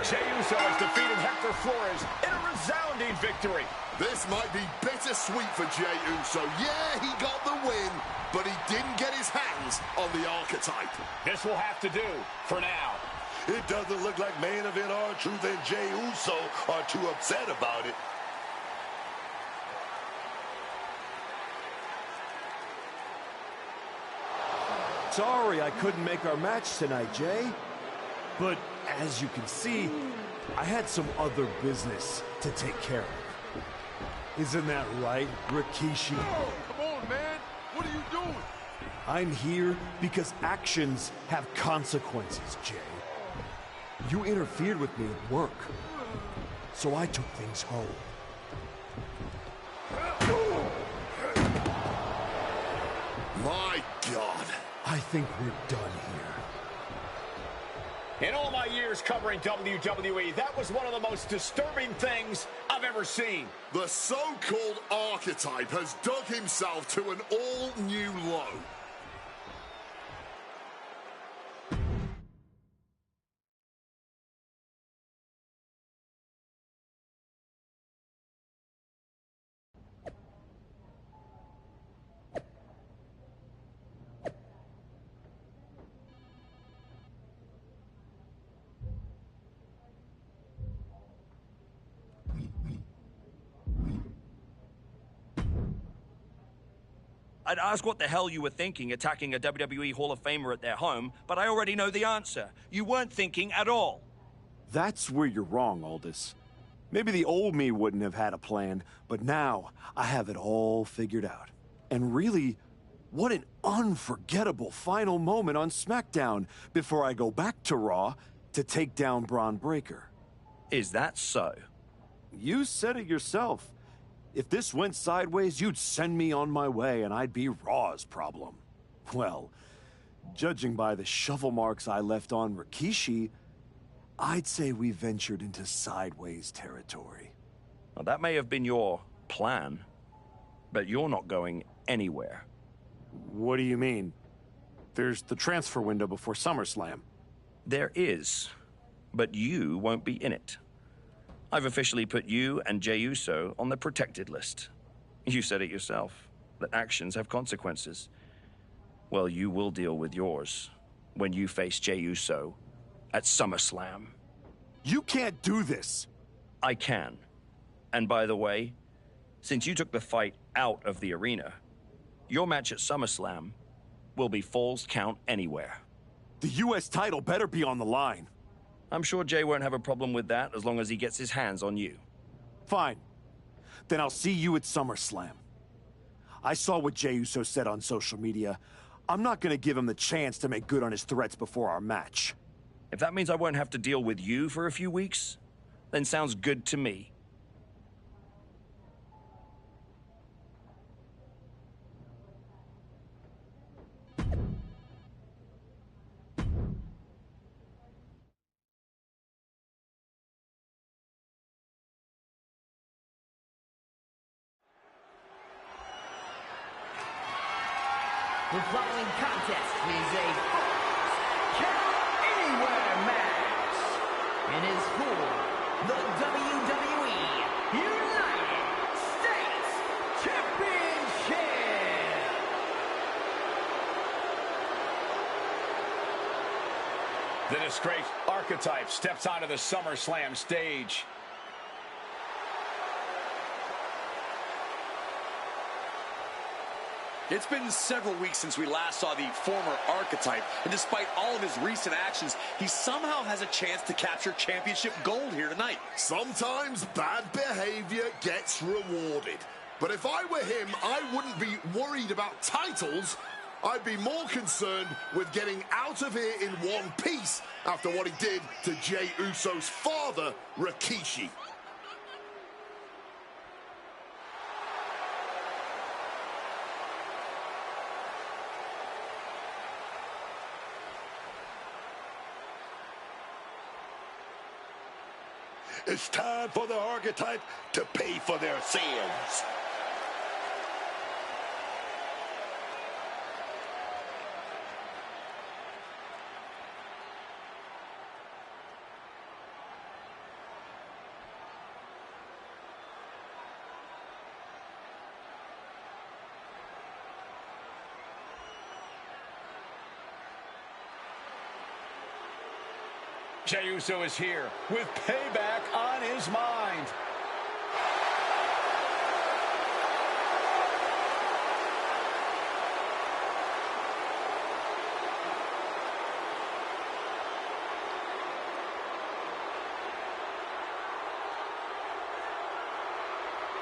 Jey Uso has defeated Hector Flores in a resounding victory. This might be bittersweet for Jey Uso. Yeah, he got the win, but he didn't get his hands on the Archetype. This will have to do for now. It doesn't look like main event R-Truth and Jey Uso are too upset about it. Sorry I couldn't make our match tonight, Jey. But as you can see, I had some other business to take care of. Isn't that right, Rikishi? Oh, come on, man. What are you doing? I'm here because actions have consequences, Jey. You interfered with me at work, so I took things home. think we're done here. In all my years covering WWE, that was one of the most disturbing things I've ever seen. The so-called archetype has dug himself to an all-new low. I'd ask what the hell you were thinking attacking a WWE Hall of Famer at their home, but I already know the answer. You weren't thinking at all. That's where you're wrong, Aldous. Maybe the old me wouldn't have had a plan, but now I have it all figured out. And really, what an unforgettable final moment on SmackDown before I go back to Raw to take down Braun Breaker. Is that so? You said it yourself. If this went sideways, you'd send me on my way and I'd be Raw's problem. Well, judging by the shovel marks I left on Rikishi, I'd say we ventured into sideways territory. Well, that may have been your plan, but you're not going anywhere. What do you mean? There's the transfer window before SummerSlam. There is, but you won't be in it. I've officially put you and Jey Uso on the protected list. You said it yourself, that actions have consequences. Well, you will deal with yours when you face Jey Uso at SummerSlam. You can't do this. I can. And by the way, since you took the fight out of the arena, your match at SummerSlam will be Falls Count Anywhere. The U.S. title better be on the line. I'm sure Jey won't have a problem with that as long as he gets his hands on you. Fine. Then I'll see you at SummerSlam. I saw what Jey Uso said on social media. I'm not going to give him the chance to make good on his threats before our match. If that means I won't have to deal with you for a few weeks, then sounds good to me. The following contest is a Falls Count Anywhere match and is for the WWE United States Championship. The disgraced archetype steps onto the SummerSlam stage. It's been several weeks since we last saw the former archetype, and despite all of his recent actions, he somehow has a chance to capture championship gold here tonight. Sometimes bad behavior gets rewarded. But if I were him, I wouldn't be worried about titles. I'd be more concerned with getting out of here in one piece after what he did to Jey Uso's father, Rikishi. It's time for the archetype to pay for their sins. Jey Uso is here with payback on his mind.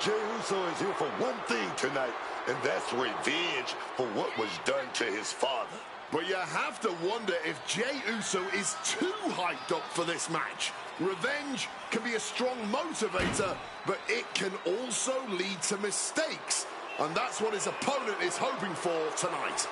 Jey Uso is here for one thing tonight, and that's revenge for what was done to his father. But you have to wonder if Jey Uso is too hyped up for this match. Revenge can be a strong motivator, but it can also lead to mistakes. And that's what his opponent is hoping for tonight.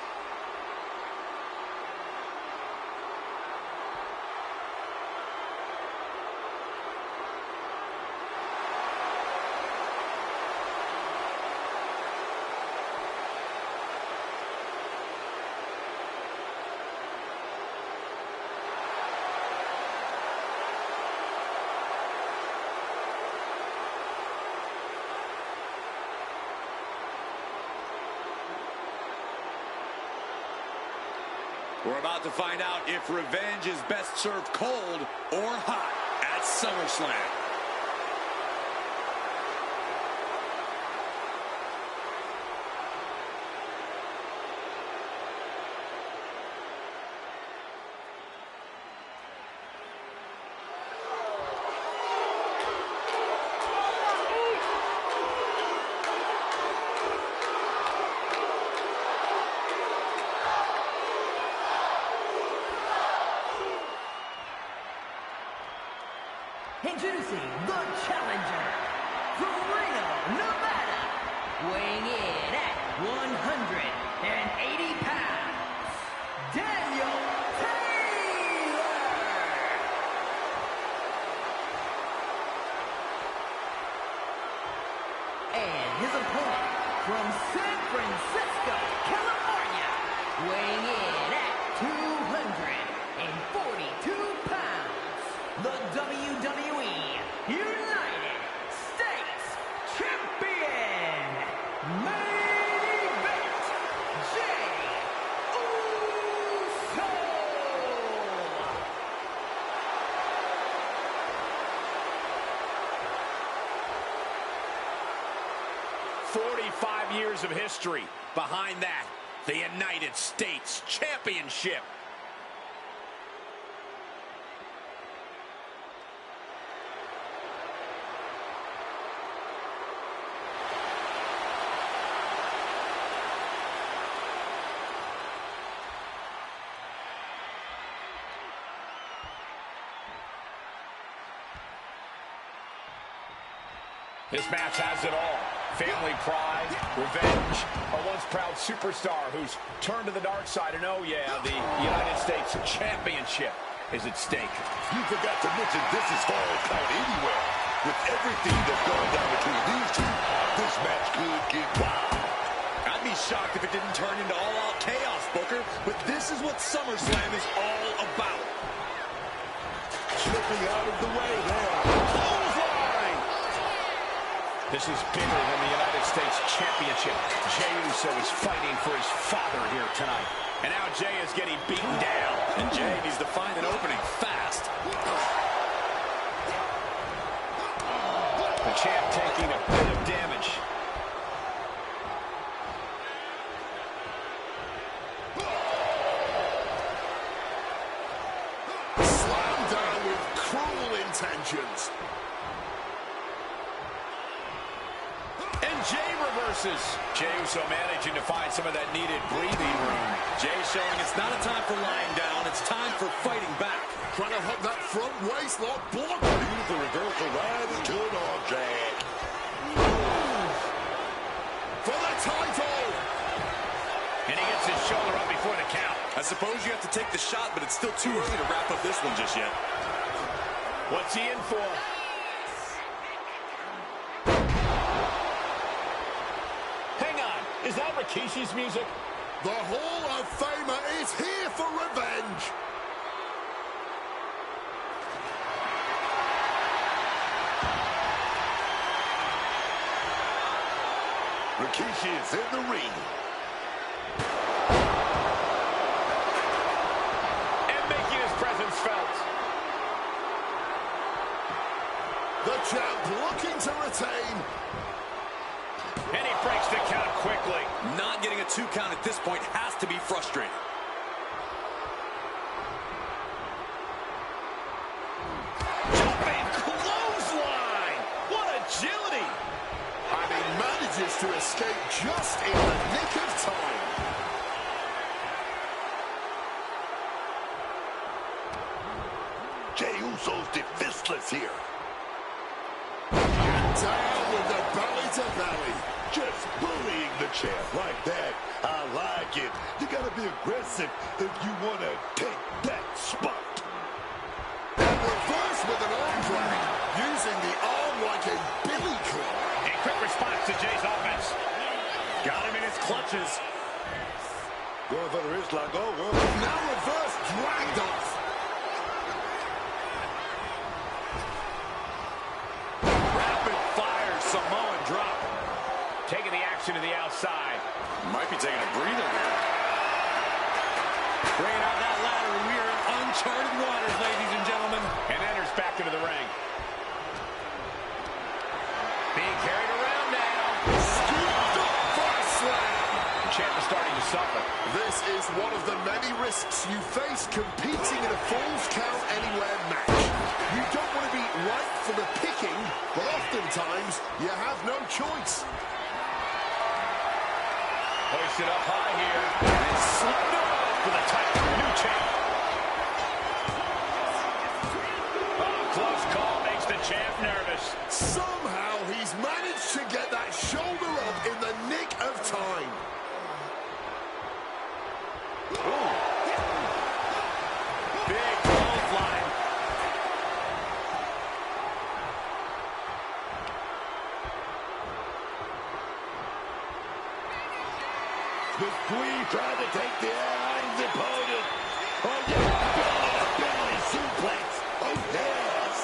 We're about to find out if revenge is best served cold or hot at SummerSlam. Introducing the challenger from Reno, Nevada, weighing in at 180 pounds, Daniel Taylor. And his opponent from San Francisco, California, weighing in at 242 pounds, the WWE United States Champion, main event, Jey Uso. 45 years of history. Behind that, the United States Championship. This match has it all. Family pride, revenge, a once proud superstar who's turned to the dark side. And oh yeah, the United States Championship is at stake. You forgot to mention this is falls count anywhere. With everything that's going down between these two, this match could get wild. I'd be shocked if it didn't turn into all-out chaos, Booker, but this is what SummerSlam is all about. Slipping out of the way there. Clothesline! This is bigger than the United States Championship. Jey Uso is fighting for his father here tonight. And now Jey is getting beaten down. And Jey needs to find an opening fast. The champ taking a bit of damage. Slam down with cruel intentions. And Jey reverses. Jey Uso managing to find some of that needed breathing room. Jey showing it's not a time for lying down, it's time for fighting back. Trying to hook that front waistlock block. Beautiful reversal right into an arm drag. For the title. And he gets his shoulder up before the count. I suppose you have to take the shot, but it's still too early to wrap up this one just yet. What's he in for? Hang on, is that Rikishi's music? The Hall of Famer is here for revenge. Rikishi is in the ring. And making his presence felt. The champ looking to retain. And he breaks the count quickly. Not getting a 2 count at this point has to be frustrating. Jumping clothesline! What agility! And he manages to escape just in the nick of time. Jey Uso's defenseless here. Down with the belly to belly. Just bullying the champ like that. I like it. You gotta be aggressive if you wanna take that spot. And reverse with an arm drag, using the arm like a billy club. A quick response to Jey's offense. Got him in his clutches. Going for the wrist lock. Oh, well. Now reverse dragged off. Rapid fire Samoan drop. Taking the action to the outside. Might be taking a breather here. Spraying out that ladder, and we are in uncharted waters, ladies and gentlemen. And enters back into the ring. Being carried around now. Scooped up for a slam. The champ is starting to suffer. This is one of the many risks you face competing in a Falls Count Anywhere match. You don't want to be right for the picking, but oftentimes you have no choice. Hoisted up high here. And slipped off for the title. New champ. Oh, close call makes the champ nervous. Somehow he's managed to get that shoulder up in the nick of time. Ooh. Big clothesline. The squeeze trying to take the air out of his opponent. Oh, yeah, belly suplex. Oh, yes.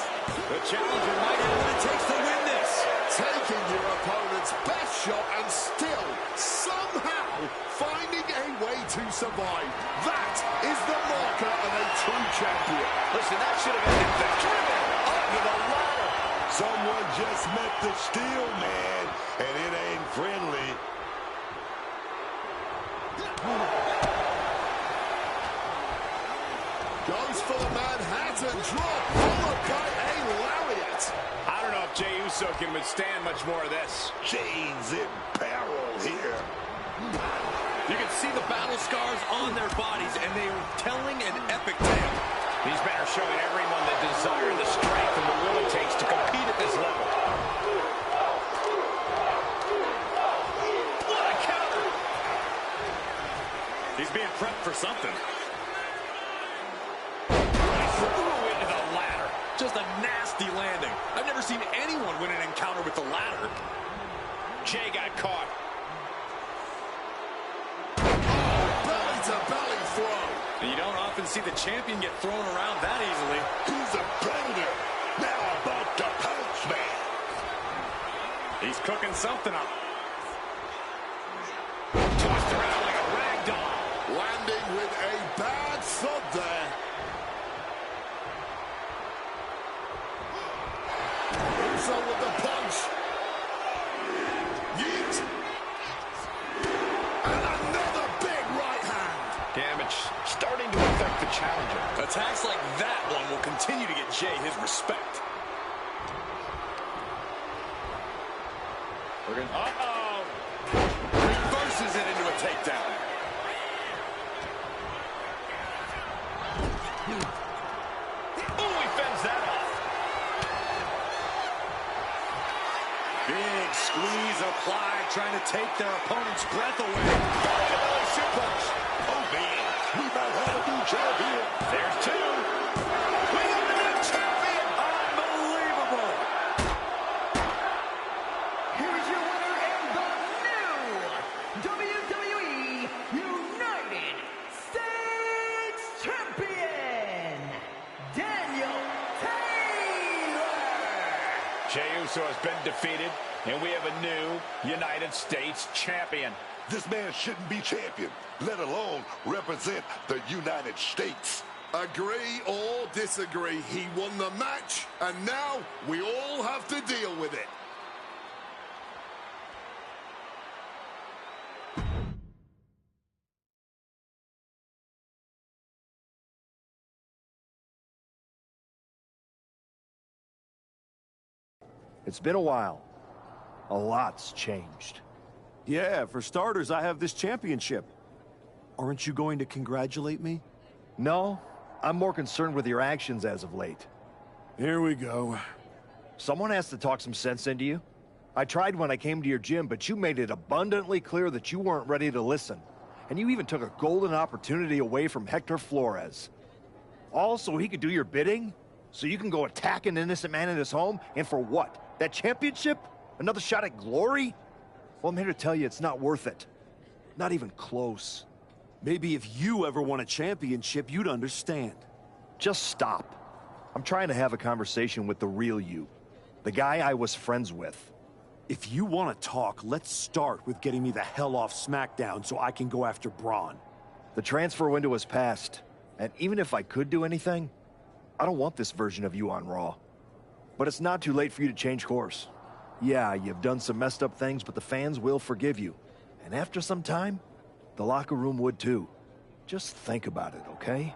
The challenger might have what it takes to win this. Taking your opponent's best shot and still somehow finding a way to survive. That is the marker of a true champion. Listen, that should have ended the driven under the ladder. Someone just met the steel man, and it ain't friendly. Goes for the Manhattan drop, followed by a lariat. I don't know if Jey Uso can withstand much more of this. Jay's in peril here. You can see the battle scars on their bodies, and they are telling an epic tale. These men are showing everyone the desire, the strength, and the will it takes to compete at this level. What a counter! He's being prepped for something. Threw into the ladder. Just a nasty landing. I've never seen anyone win an encounter with the ladder. Jey got caught. Belly-to-belly throw. And you don't often see the champion get thrown around that easily. He's a predator. Now about to punch me. He's cooking something up. Tossed around like a rag doll. Landing with a bad thud there. Uso with the punch. Yeet. And another big right hand. Damage starting to affect the challenger. Attacks like that one will continue to get Jey his respect. Uh-oh. Reverses it into a takedown. Oh, he fends that off. Big squeeze applied, trying to take their opponent's breath away. Belly suplex. Oh, man. We might have a new champion. There's two. We have a new champion. Unbelievable. Here is your winner and the new WWE United States Champion, Daniel Taylor. Jey Uso has been defeated, and we have a new United States champion. This man shouldn't be champion, let alone represent the United States. Agree or disagree, he won the match, and now we all have to deal with it. It's been a while. A lot's changed. Yeah, for starters, I have this championship. Aren't you going to congratulate me? No, I'm more concerned with your actions as of late. Here we go. Someone has to talk some sense into you. I tried when I came to your gym, but you made it abundantly clear that you weren't ready to listen. And you even took a golden opportunity away from Hector Flores. All so he could do your bidding? So you can go attack an innocent man in his home? And for what? That championship? Another shot at glory? Well, I'm here to tell you it's not worth it. Not even close. Maybe if you ever won a championship, you'd understand. Just stop. I'm trying to have a conversation with the real you. The guy I was friends with. If you want to talk, let's start with getting me the hell off SmackDown so I can go after Braun. The transfer window has passed, and even if I could do anything, I don't want this version of you on Raw. But it's not too late for you to change course. Yeah, you've done some messed up things, but the fans will forgive you. And after some time, the locker room would too. Just think about it, okay?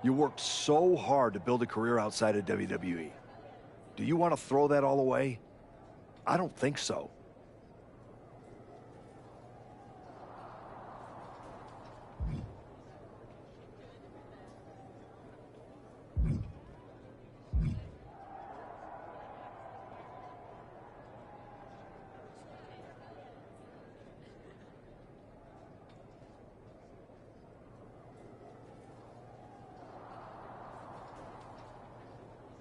You worked so hard to build a career outside of WWE. Do you want to throw that all away? I don't think so.